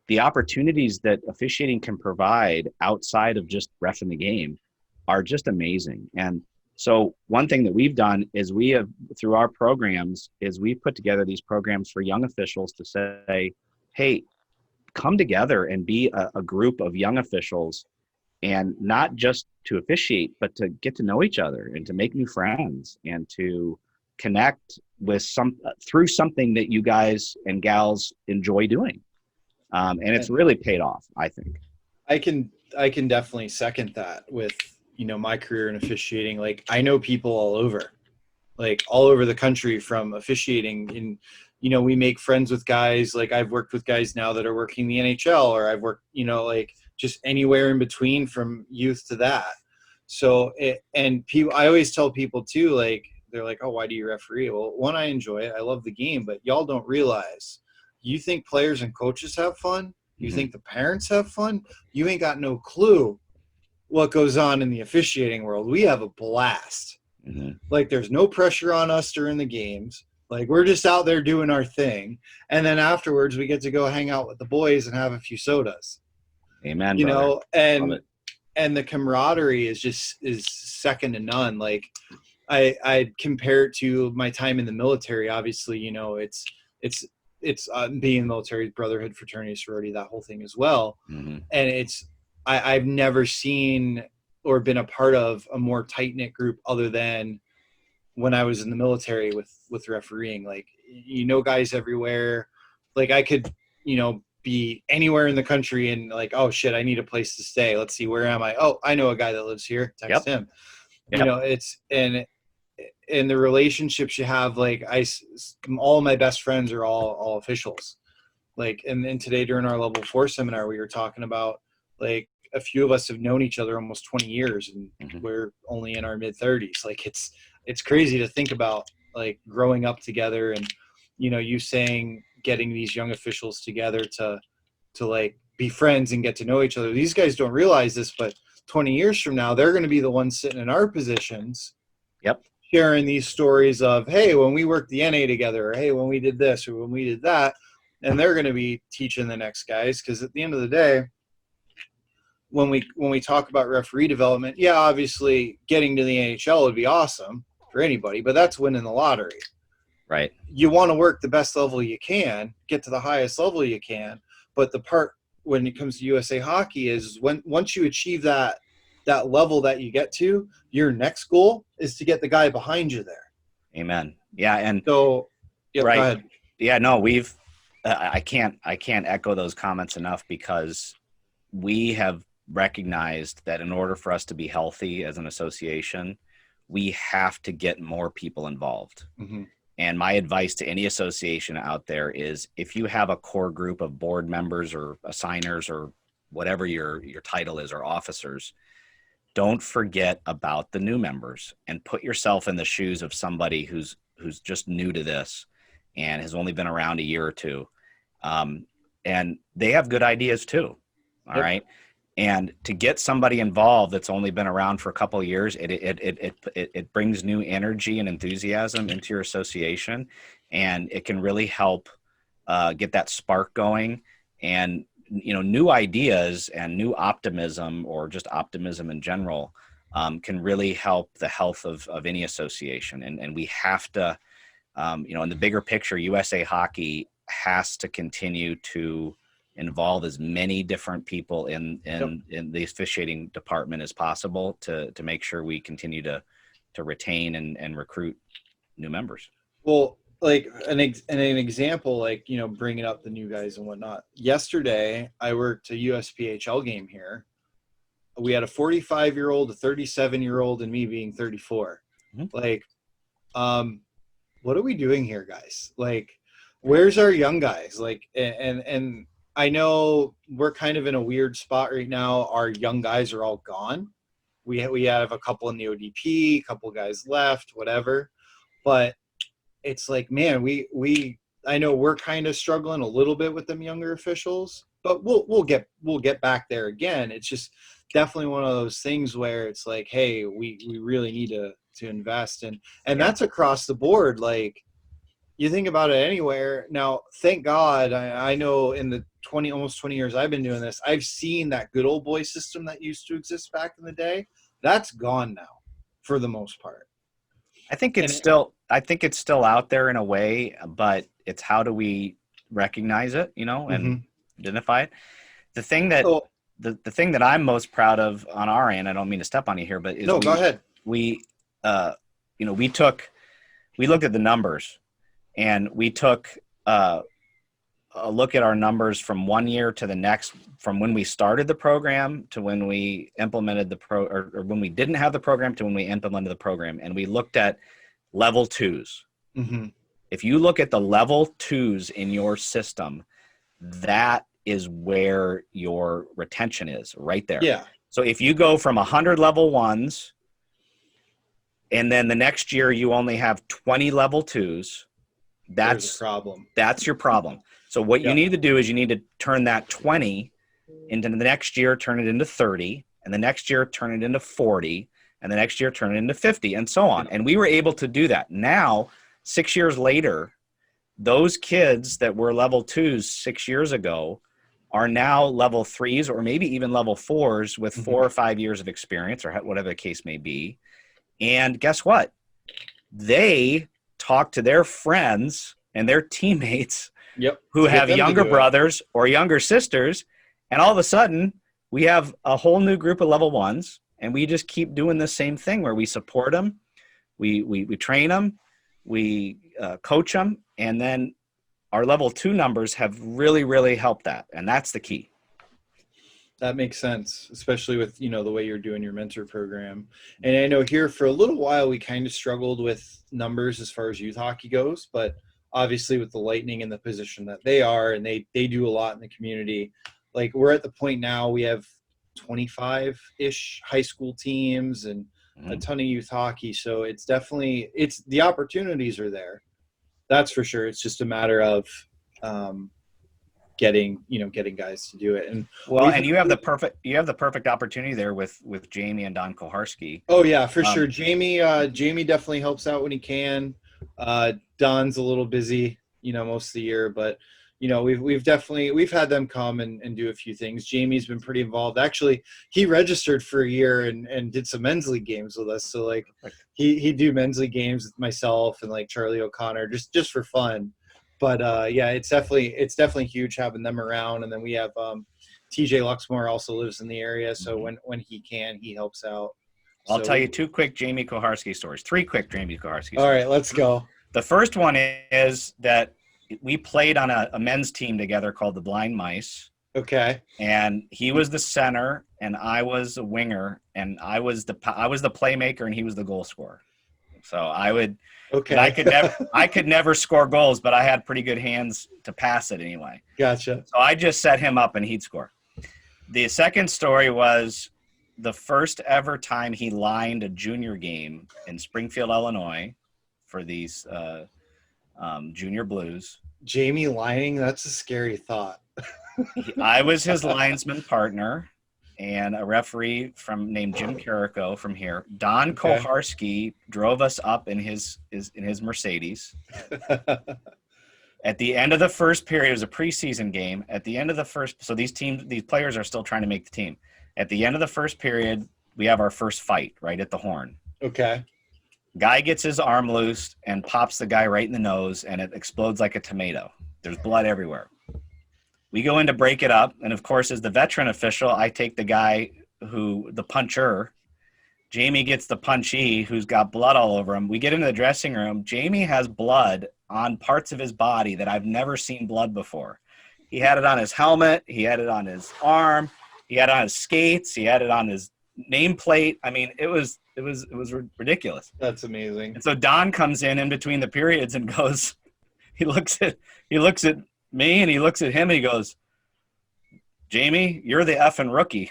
the opportunities that officiating can provide outside of just reffing the game are just amazing. And So one thing that we've done is we have, through our programs, is we've put together these programs for young officials to say, hey, come together and be a group of young officials, and not just to officiate, but to get to know each other and to make new friends and to connect with through something that you guys and gals enjoy doing. And it's really paid off, I think. I can definitely second that with, my career in officiating. Like, I know people all over the country from officiating, and, we make friends with guys. Like, I've worked with guys now that are working the NHL, or I've worked, like just anywhere in between from youth to that. So, I always tell people too, like, they're like, oh, why do you referee? Well, one, I enjoy it. I love the game, but y'all don't realize, you think players and coaches have fun? You think the parents have fun? You ain't got no clue what goes on in the officiating world. We have a blast. Like, there's no pressure on us during the games. Like, we're just out there doing our thing. And then afterwards, we get to go hang out with the boys and have a few sodas. Amen, brother. And the camaraderie is second to none. Like, I compare it to my time in the military. Obviously, it's being military, brotherhood, fraternity, sorority, that whole thing as well. And I've never seen or been a part of a more tight-knit group other than when I was in the military with refereeing. Like, guys everywhere. Like, I could, be anywhere in the country and like, oh shit, I need a place to stay. Let's see, where am I? Oh, I know a guy that lives here. Text him. It's, and the relationships you have, like, all my best friends are all officials. Like, and today during our level 4 seminar, we were talking about, like, a few of us have known each other almost 20 years and we're only in our mid 30s. Like, it's crazy to think about, like, growing up together and, you saying getting these young officials together to like be friends and get to know each other. These guys don't realize this, but 20 years from now, they're going to be the ones sitting in our positions. Sharing these stories of, hey, when we worked the NA together, or hey, when we did this or when we did that. And they're going to be teaching the next guys. Because at the end of the day, when we talk about referee development, yeah, obviously getting to the NHL would be awesome for anybody, but that's winning the lottery. Right. You want to work the best level you can, get to the highest level you can. But the part when it comes to USA Hockey is once you achieve that level that you get to, your next goal is to get the guy behind you there. Amen. Yeah. And so, right. Go ahead. Yeah, no, I can't echo those comments enough, because we have recognized that in order for us to be healthy as an association, we have to get more people involved. And my advice to any association out there is, if you have a core group of board members or assigners or whatever your title is, or officers, don't forget about the new members and put yourself in the shoes of somebody who's just new to this and has only been around a year or two. And they have good ideas too. All right. And to get somebody involved that's only been around for a couple of years, it brings new energy and enthusiasm into your association, and it can really help get that spark going. And new ideas and new optimism, or just optimism in general, can really help the health of any association. And we have to, in the bigger picture, USA Hockey has to continue to involve as many different people in the officiating department as possible to make sure we continue to retain and recruit new members. Well, like an example, like, bringing up the new guys and whatnot. Yesterday, I worked a USPHL game here. We had a 45-year-old, a 37-year-old, and me being 34. Like, what are we doing here, guys? Like, where's our young guys? Like, and I know we're kind of in a weird spot right now. Our young guys are all gone. We have a couple in the ODP, a couple guys left, whatever. But it's like, man, I know we're kind of struggling a little bit with them younger officials, but we'll get back there again. It's just definitely one of those things where it's like, hey, we really need to invest and that's across the board. Like, you think about it anywhere. Now, thank God, I know in the almost 20 years I've been doing this, I've seen that good old boy system that used to exist back in the day. That's gone now. for the most part. I think it's still out there in a way, but it's how do we recognize it, and identify it. The thing that the thing that I'm most proud of on our end, I don't mean to step on you here, but go ahead. We we looked at the numbers, and we took a look at our numbers from one year to the next, from when we started the program to when we implemented or when we didn't have the program to when we implemented the program. And we looked at level twos. Mm-hmm. If you look at the level twos in your system, that is where your retention is, right there. Yeah. So if you go from 100 level ones, and then the next year you only have 20 level twos, that's a problem. That's your problem. So what you need to do is you need to turn that 20 into the next year, turn it into 30, and the next year turn it into 40, and the next year turn it into 50, and so on. And we were able to do that. Now, 6 years later, those kids that were level twos 6 years ago are now level threes or maybe even level fours with 4 or 5 years of experience, or whatever the case may be. And guess what? They talk to their friends and their teammates who have younger brothers or younger sisters, and all of a sudden we have a whole new group of level ones, and we just keep doing the same thing where we support them, we train them, we coach them, and then our level two numbers have really, really helped that, and that's the key. That makes sense, especially with, the way you're doing your mentor program. And I know here for a little while we kind of struggled with numbers as far as youth hockey goes, but obviously with the Lightning in the position that they are, and they do a lot in the community, like we're at the point now we have 25-ish high school teams and a ton of youth hockey. So it's definitely, the opportunities are there. That's for sure. It's just a matter of getting guys to do it. And and you have the perfect opportunity there with Jamie and Don Koharski. Oh yeah, for sure. Jamie definitely helps out when he can. Don's a little busy, most of the year, but we've had them come and do a few things. Jamie's been pretty involved. Actually, he registered for a year and did some men's league games with us. So like he'd do men's league games with myself and like Charlie O'Connor just for fun. But it's definitely huge having them around. And then we have TJ Luxmore also lives in the area, so when he can, he helps out. I'll tell you two quick Jamie Koharski stories. Three quick Jamie Koharski stories. All right, let's go. The first one is that we played on a men's team together called the Blind Mice. Okay. And he was the center, and I was a winger, and I was the playmaker, and he was the goal scorer. So I would. Okay. I could never score goals, but I had pretty good hands to pass it anyway. Gotcha. So I just set him up, and he'd score. The second story was the first ever time he lined a junior game in Springfield, Illinois, for these junior Blues. Jamie lining, that's a scary thought. I was his linesman partner and a referee named Jim Carrico from here. Don Koharski drove us up in his Mercedes. At the end of the first period, it was a preseason game. At the end of the first, so these players are still trying to make the team. At the end of the first period, we have our first fight right at the horn. Okay. Guy gets his arm loose and pops the guy right in the nose, and it explodes like a tomato. There's blood everywhere. We go in to break it up, and of course, as the veteran official, I take the guy the puncher. Jamie gets the punchee, who's got blood all over him. We get into the dressing room. Jamie has blood on parts of his body that I've never seen blood before. He had it on his helmet. He had it on his arm. He had it on his skates. He had it on his nameplate. I mean, it was ridiculous. That's amazing. And so Don comes in between the periods and goes, he looks at me and he looks at him and he goes, "Jamie, you're the effing rookie."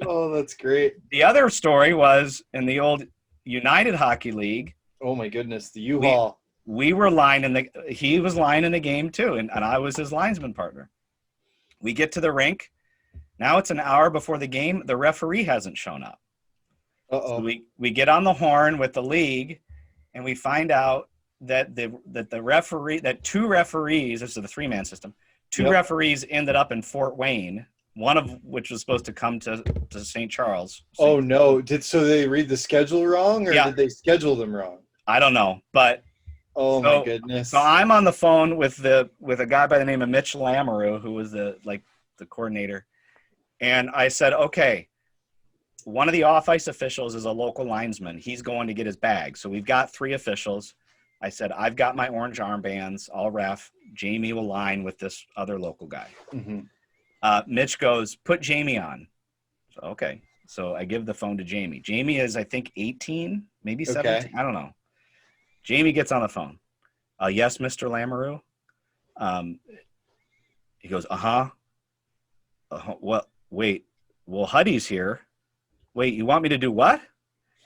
Oh, that's great. The other story was in the old United Hockey League. Oh my goodness, the U-Haul. We were he was lying in the game too, and I was his linesman partner. We get to the rink. Now it's an hour before the game. The referee hasn't shown up. Uh-oh. So we get on the horn with the league, and we find out that two referees, this is the three-man system, referees ended up in Fort Wayne one of which was supposed to come to St. Charles. Oh no! So they read the schedule wrong, or Yeah. did they schedule them wrong? I don't know, but Oh my goodness! So I'm on the phone with a guy by the name of Mitch Lamoureux, who was the coordinator, and I said, okay, one of the off-ice officials is a local linesman. He's going to get his bag. So we've got 3 officials. I said, I've got my orange armbands. I'll ref. Jamie will line with this other local guy. Mm-hmm. Mitch goes, put Jamie on. So, okay. So I give the phone to Jamie. Jamie is, I think, 18, maybe 17. Okay. I don't know. Jamie gets on the phone. Yes, Mr. Lamoureux. He goes, well, wait. Well, Huddy's here. Wait, you want me to do what?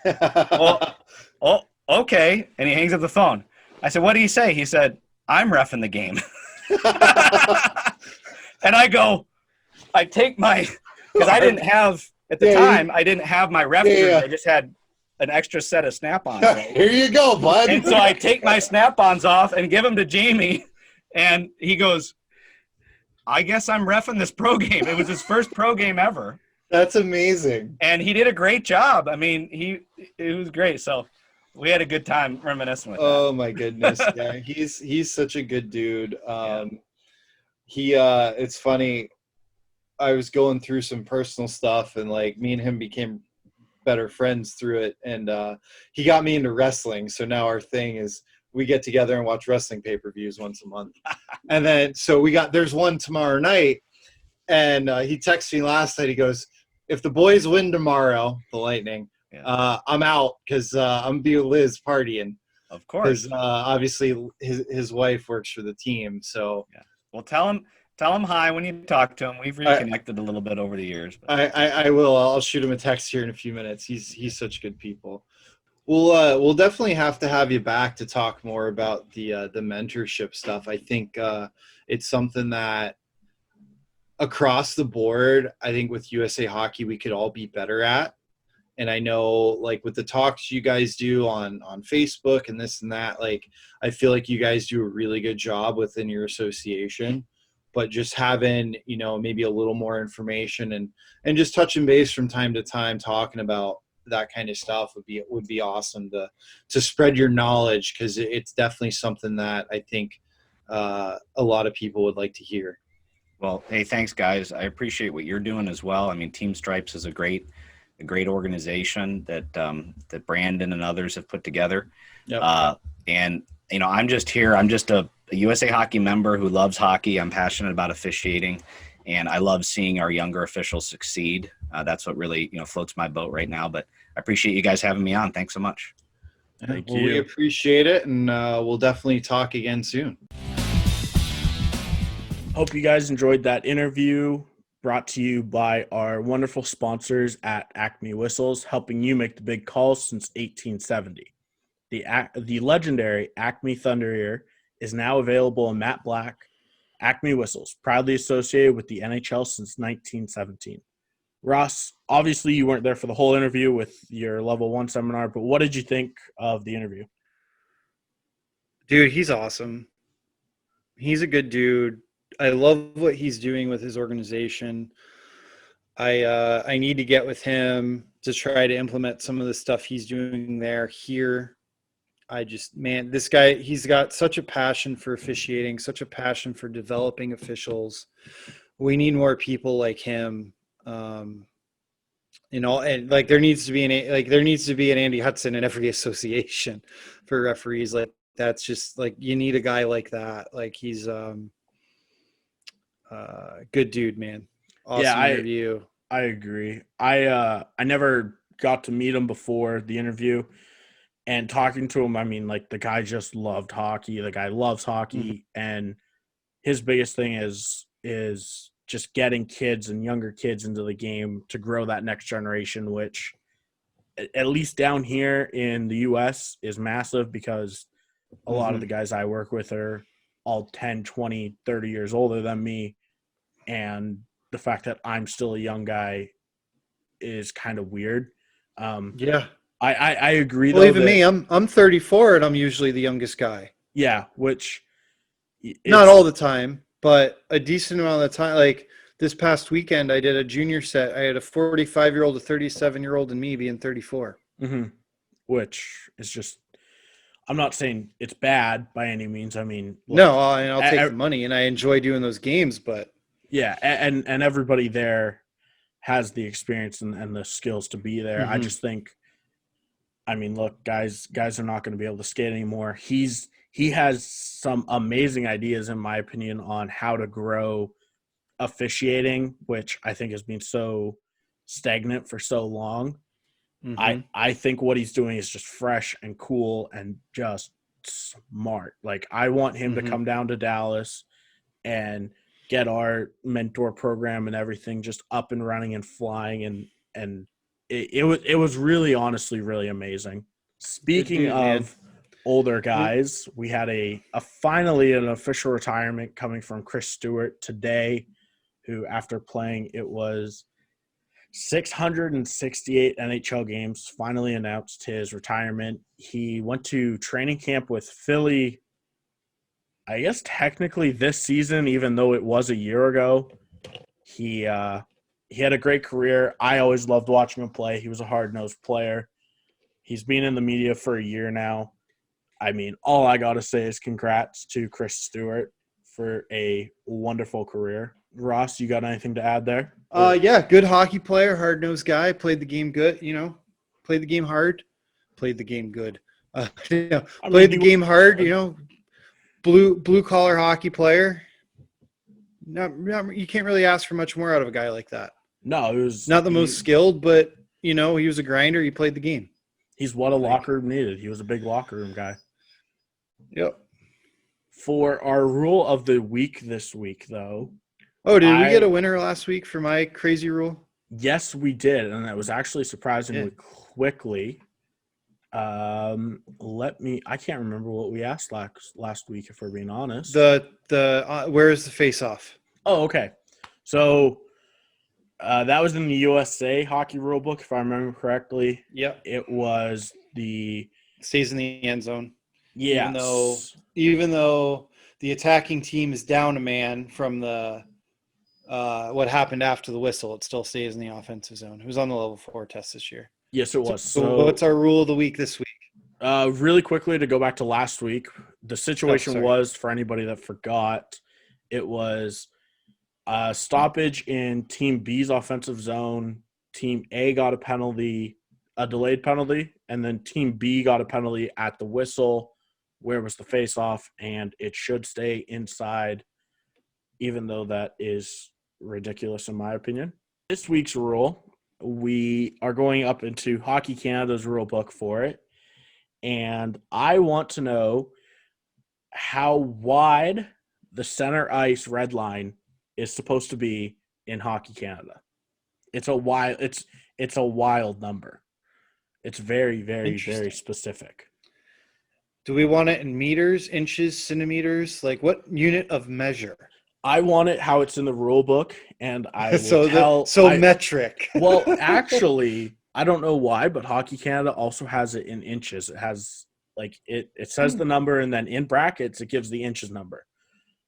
Oh, okay. And he hangs up the phone. I said, what did he say? He said, I'm reffing the game. And I take my, because I didn't have, at the time, I didn't have my ref jersey. I just had an extra set of snap-ons. Right? Here you go, bud. And so I take my snap-ons off and give them to Jamie. And he goes, I guess I'm reffing this pro game. It was his first pro game ever. That's amazing. And he did a great job. I mean, it was great. So we had a good time reminiscing with that. Oh my goodness. Yeah, he's such a good dude. It's funny. I was going through some personal stuff, and like me and him became better friends through it. And he got me into wrestling. So now our thing is we get together and watch wrestling pay-per-views once a month. And then so there's one tomorrow night, and he texted me last night. He goes, if the boys win tomorrow, the Lightning, I'm out because I'm going to be with Liz partying. Of course. Because obviously his wife works for the team. So well, tell him hi when you talk to him. We've reconnected a little bit over the years. But. I will. I'll shoot him a text here in a few minutes. He's such good people. We'll definitely have to have you back to talk more about the mentorship stuff. I think it's something that across the board, I think with USA Hockey, we could all be better at. And I know, like, with the talks you guys do on Facebook and this and that, like, I feel like you guys do a really good job within your association. But just having, maybe a little more information and just touching base from time to time, talking about that kind of stuff would be awesome to spread your knowledge, because it's definitely something that I think a lot of people would like to hear. Well, hey, thanks, guys. I appreciate what you're doing as well. I mean, Team Stripes is a great organization that Brenden and others have put together. Yep. And I'm just here. I'm just a USA Hockey member who loves hockey. I'm passionate about officiating, and I love seeing our younger officials succeed. That's what really floats my boat right now. But I appreciate you guys having me on. Thanks so much. Thank you. We appreciate it, and we'll definitely talk again soon. Hope you guys enjoyed that interview, brought to you by our wonderful sponsors at Acme Whistles, helping you make the big calls since 1870. The legendary Acme Thunder Ear is now available in matte black. Acme Whistles, proudly associated with the NHL since 1917. Ross, obviously you weren't there for the whole interview with your level 1 seminar, but what did you think of the interview? Dude, he's awesome. He's a good dude. I love what he's doing with his organization. I need to get with him to try to implement some of the stuff he's doing here. This guy, he's got such a passion for officiating, such a passion for developing officials. We need more people like him. And there needs to be an Andy Hudson in every association for referees. Like, that's just like, you need a guy like that. Like, he's good dude, man. Awesome interview. I agree. I never got to meet him before the interview, and talking to him, I mean, like, the guy just loved hockey. The guy loves hockey, and his biggest thing is just getting kids and younger kids into the game to grow that next generation, which at least down here in the U.S. is massive, because a lot of the guys I work with are all 10, 20, 30 years older than me. And the fact that I'm still a young guy is kind of weird. Yeah. I agree. Well, even me, I'm 34 and I'm usually the youngest guy. Yeah. Which not all the time, but a decent amount of the time. Like, this past weekend, I did a junior set. I had a 45-year-old, a 37-year-old, and me being 34. Mm-hmm. Which is just, I'm not saying it's bad by any means. I mean, look, No, I'll take the money, and I enjoy doing those games, but yeah, and everybody there has the experience and the skills to be there. I just think, I mean, look, guys are not going to be able to skate anymore. He has some amazing ideas, in my opinion, on how to grow officiating, which I think has been so stagnant for so long. I think what he's doing is just fresh and cool and just smart. Like, I want him to come down to Dallas and get our mentor program and everything just up and running and flying, and it was really, honestly, really amazing. Speaking of older guys, we had a finally an official retirement coming from Chris Stewart today, who, after playing, it was 668 NHL games, finally announced his retirement. He went to training camp with Philly, I guess technically this season, even though it was a year ago. He had a great career. I always loved watching him play. He was a hard-nosed player. He's been in the media for a year now. I mean, all I got to say is congrats to Chris Stewart for a wonderful career. Ross, you got anything to add there? Yeah, good hockey player, hard-nosed guy, played the game good, played the game hard, played the game good. Played the game hard, blue collar hockey player. You can't really ask for much more out of a guy like that. No, it was not the most skilled, but he was a grinder. He played the game. He's what a locker room needed. He was a big locker room guy. Yep. For our rule of the week this week, though. Oh, did we get a winner last week for my crazy rule? Yes, we did, and that was actually surprisingly quickly. I can't remember what we asked last week, if we're being honest. Where is the face-off? Oh, okay. So that was in the USA hockey rule book, if I remember correctly. Yep. It was the stays in the end zone. Yeah. Even though the attacking team is down a man from the what happened after the whistle, it still stays in the offensive zone. Who's on the level 4 test this year? Yes, it was. So what's our rule of the week this week? Really quickly, to go back to last week, the situation was, for anybody that forgot, it was a stoppage in Team B's offensive zone. Team A got a penalty, a delayed penalty, and then Team B got a penalty at the whistle, where was the face-off, and it should stay inside, even though that is ridiculous in my opinion. This week's rule, we are going up into Hockey Canada's rule book for it, and I want to know how wide the center ice red line is supposed to be in Hockey Canada. It's a wild number. It's very, very, very specific. Do we want it in meters, inches, centimeters? Like, what unit of measure? I want it how it's in the rule book, and I will metric. Well, actually, I don't know why, but Hockey Canada also has it in inches. It has, like, it says the number, and then in brackets it gives the inches number.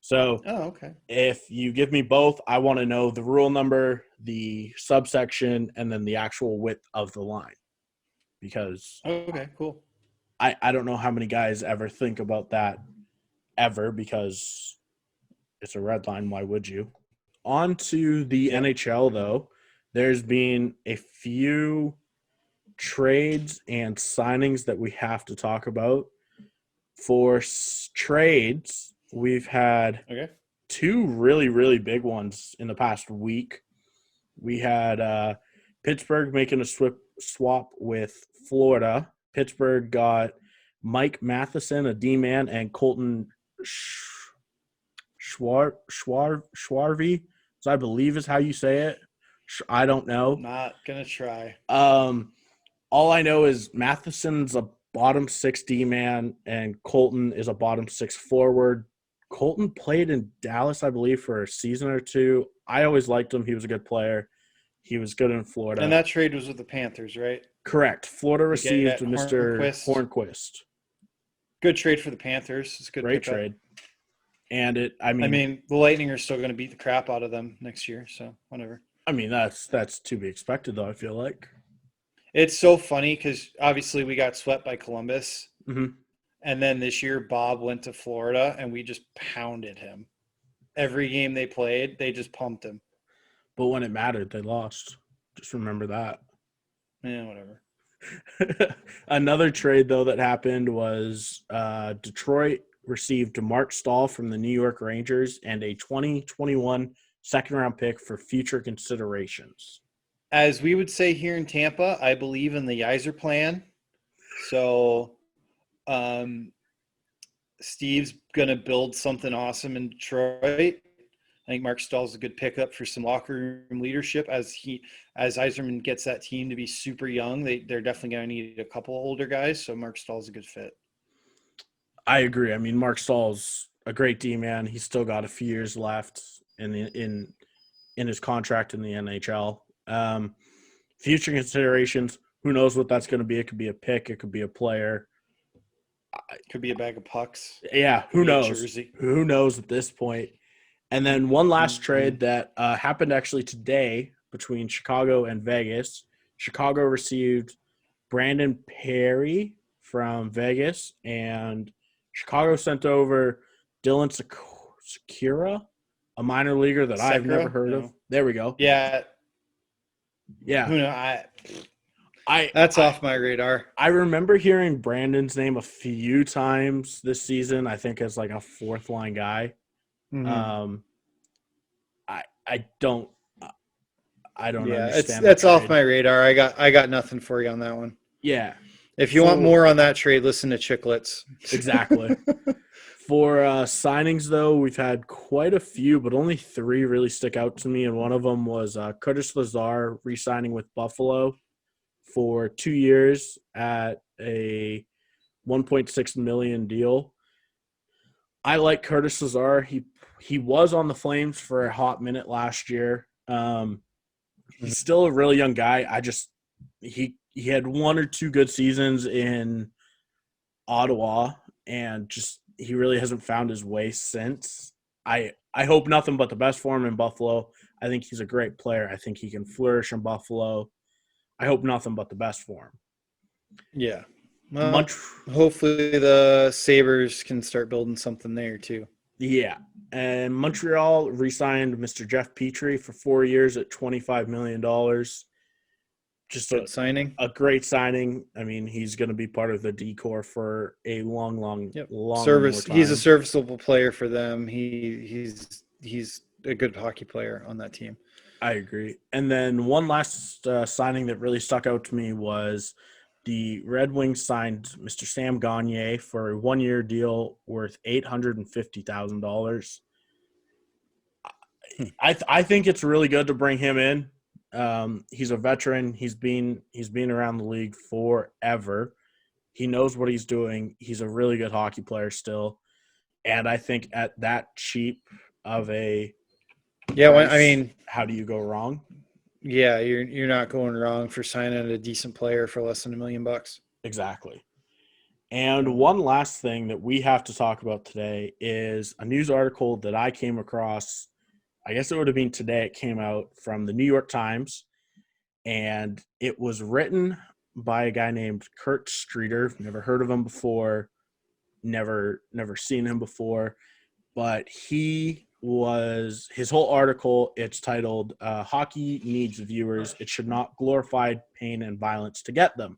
So if you give me both, I want to know the rule number, the subsection, and then the actual width of the line. Because cool. I don't know how many guys ever think about that ever, because it's a red line. Why would you? On to the NHL, though. There's been a few trades and signings that we have to talk about. For trades, we've had two really, really big ones in the past week. We had Pittsburgh making a swap with Florida. Pittsburgh got Mike Matheson, a D-man, and Colton Schwarvey, so I believe is how you say it. I don't know. Not going to try. All I know is Matheson's a bottom 6 D-man, and Colton is a bottom 6 forward. Colton played in Dallas, I believe, for a season or two. I always liked him. He was a good player. He was good in Florida. And that trade was with the Panthers, right? Correct. Florida received Mr. Hornquist. Good trade for the Panthers. It's a good Great trade. And I mean, the Lightning are still going to beat the crap out of them next year, so whatever. I mean, that's to be expected, though, I feel like. It's so funny because obviously we got swept by Columbus. Mm-hmm. And then this year, Bob went to Florida, and we just pounded him. Every game they played, they just pumped him. But when it mattered, they lost. Just remember that. Yeah, whatever. Another trade, though, that happened was Detroit received Mark Stahl from the New York Rangers and a 2021 second-round pick for future considerations. As we would say here in Tampa, I believe in the Yzer plan. So Steve's going to build something awesome in Detroit. I think Mark Stahl's a good pickup for some locker room leadership as Yzerman gets that team to be super young. They're definitely going to need a couple older guys, so Mark Stahl's a good fit. I agree. I mean, Mark Stahl's a great D-man. He's still got a few years left in his contract in the NHL. Future considerations, who knows what that's going to be? It could be a pick. It could be a player. It could be a bag of pucks. Yeah, who knows? Jersey. Who knows at this point? And then one last trade that happened actually today between Chicago and Vegas. Chicago received Brandon Perry from Vegas, and Chicago sent over Dylan Sakura, a minor leaguer that I've never heard of. There we go. Yeah. Who knows? That's off my radar. I remember hearing Brandon's name a few times this season, I think as like a fourth line guy. Mm-hmm. I don't understand. That's off my radar. I got nothing for you on that one. Yeah. If you want more on that trade, listen to Chicklets. Exactly. For signings, though, we've had quite a few, but only 3 really stick out to me, and one of them was Curtis Lazar re-signing with Buffalo for 2 years at a $1.6 million deal. I like Curtis Lazar. He was on the Flames for a hot minute last year. He's still a really young guy. He had 1 or 2 good seasons in Ottawa, and just he really hasn't found his way since. I hope nothing but the best for him in Buffalo. I think he's a great player. I think he can flourish in Buffalo. I hope nothing but the best for him. Yeah. Well, hopefully the Sabres can start building something there too. Yeah. And Montreal re-signed Mr. Jeff Petrie for 4 years at $25 million. Just a great signing. I mean, he's going to be part of the decor for a long service. He's a serviceable player for them. He's a good hockey player on that team. I agree. And then one last signing that really stuck out to me was the Red Wings signed Mr. Sam Gagner for a 1-year deal worth $850,000. I think it's really good to bring him in. He's a veteran. He's been around the league forever. He knows what he's doing. He's a really good hockey player still. And I think at that cheap of a price, how do you go wrong? Yeah, you're not going wrong for signing a decent player for less than $1 million. Exactly. And one last thing that we have to talk about today is a news article that I came across. I guess it would have been today. It came out from the New York Times, and it was written by a guy named Kurt Streeter. Never heard of him before, never seen him before, but his whole article, it's titled Hockey Needs Viewers. It should not glorify pain and violence to get them.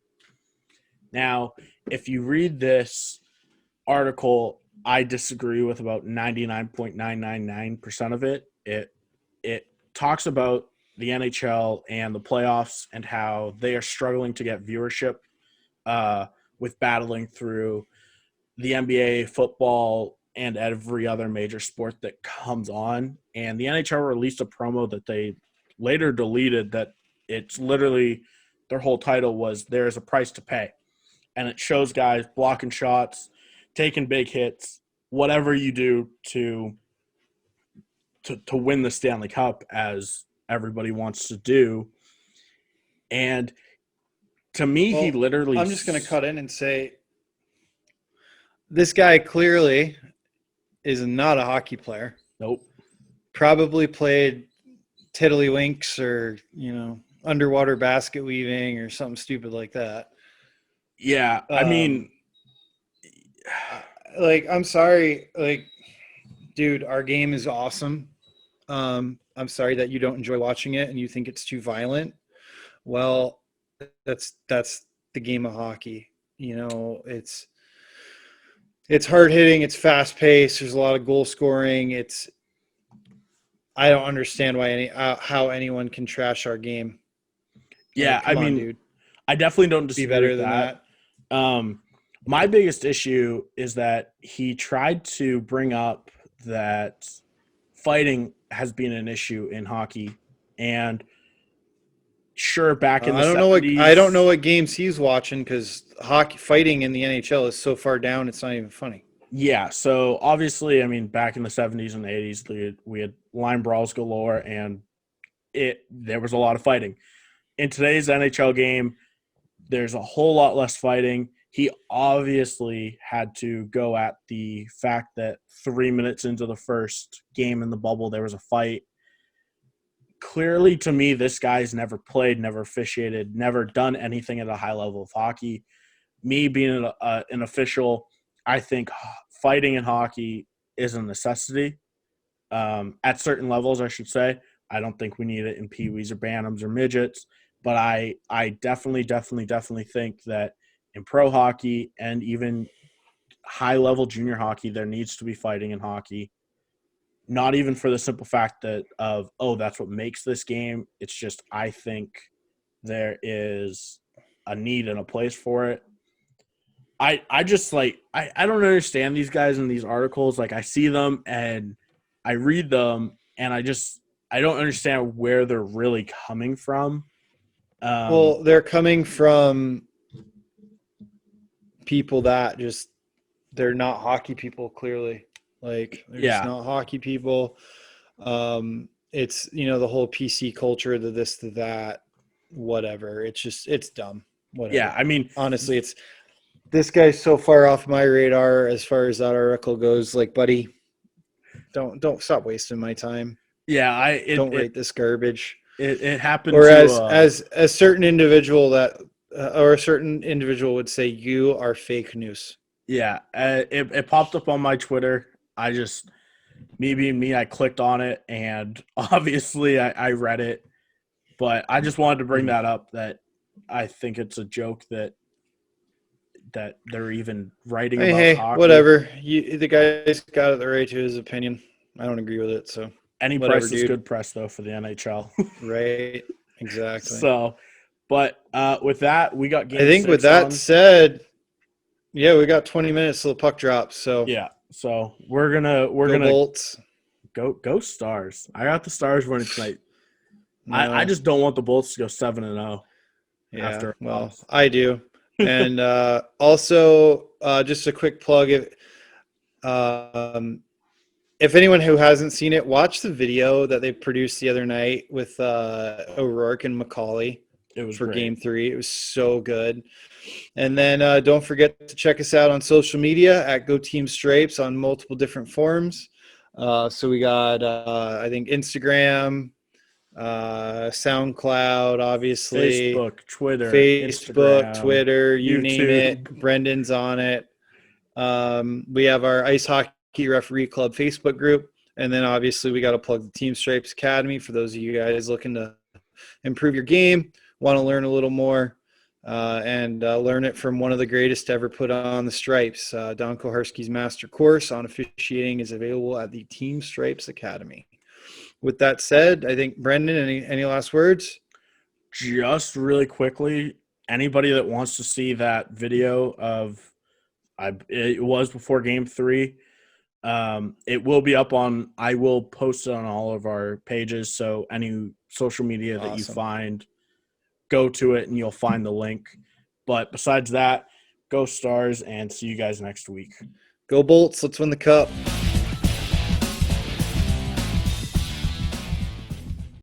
Now, if you read this article, I disagree with about 99.999% of it. It talks about the NHL and the playoffs and how they are struggling to get viewership with battling through the NBA, football, and every other major sport that comes on. And the NHL released a promo that they later deleted that it's literally their whole title was "There's a Price to Pay." And it shows guys blocking shots, taking big hits, whatever you do to win the Stanley Cup, as everybody wants to do. And to me, he literally... I'm just going to cut in and say this guy clearly is not a hockey player. Nope. Probably played tiddlywinks or, underwater basket weaving or something stupid like that. Yeah, I mean, I'm sorry, dude, our game is awesome. I'm sorry that you don't enjoy watching it and you think it's too violent. Well, that's the game of hockey. It's hard hitting, it's fast paced. There's a lot of goal scoring. I don't understand how anyone can trash our game. yeah, Come I on, mean, dude. I definitely don't Be disagree better with than that. that. My biggest issue is that he tried to bring up that fighting has been an issue in hockey, and sure, back in the I don't know 70s, what games he's watching because hockey fighting in the NHL is so far down. It's not even funny. yeah. So obviously, I mean, back in the 70s and 80s, we had line brawls galore, and there was a lot of fighting. In today's NHL game, there's a whole lot less fighting. He obviously had to go at the fact that 3 minutes into the first game in the bubble, there was a fight. Clearly, to me, this guy's never played, never officiated, never done anything at a high level of hockey. Me being an official, I think fighting in hockey is a necessity. At certain levels, I should say. I don't think we need it in peewees or bantams or midgets, but I definitely think that in pro hockey and even high level junior hockey, there needs to be fighting in hockey. Not even for the simple fact that's what makes this game. It's just I think there is a need and a place for it. I just I don't understand these guys in these articles. Like I see them and I read them and I don't understand where they're really coming from. Well, they're coming from people that they're not hockey people. Clearly, they're just not hockey people. It's the whole PC culture, the this, the that, whatever. It's dumb. Whatever. Yeah, I mean, honestly, this guy's so far off my radar as far as that article goes. Like, buddy, don't stop wasting my time. Yeah, don't rate this garbage. It happened. Or as a certain individual or a certain individual would say, you are fake news. Yeah, it popped up on my Twitter. Me being me, I clicked on it, and obviously I read it. But I just wanted to bring that up, that I think it's a joke that they're even writing about hockey. Whatever. The guy's got the right to his opinion. I don't agree with it, so any whatever, press is good press, though, for the NHL. Right. Exactly. So, but with that, we got game 6 I think with that said, yeah, we got 20 minutes till the puck drops. So yeah, so we're gonna Bolts. Go Stars. I got the Stars winning tonight. No. I just don't want the Bolts to go 7-0. Yeah, well, I do. And also, just a quick plug. If anyone who hasn't seen it, watch the video that they produced the other night with O'Rourke and McCauley. It was for great. Game 3. It was so good. And then don't forget to check us out on social media at Go Team Stripes on multiple different forums. So we got, I think, Instagram, SoundCloud, obviously. Facebook, Twitter, Twitter, you YouTube. name it. Brendan's on it. We have our Ice Hockey Referee Club Facebook group. And then obviously we got to plug the Team Stripes Academy for those of you guys looking to improve your game, want to learn a little more, and learn it from one of the greatest to ever put on the stripes. Don Koharski's master course on officiating is available at the Team Stripes Academy. With that said, I think, Brenden, any last words? Just really quickly, anybody that wants to see that video of it was before Game 3, it will be up on – I will post it on all of our pages, so any social media that you find, go to it and you'll find the link. But besides that, go Stars, and see you guys next week. Go Bolts. Let's win the cup.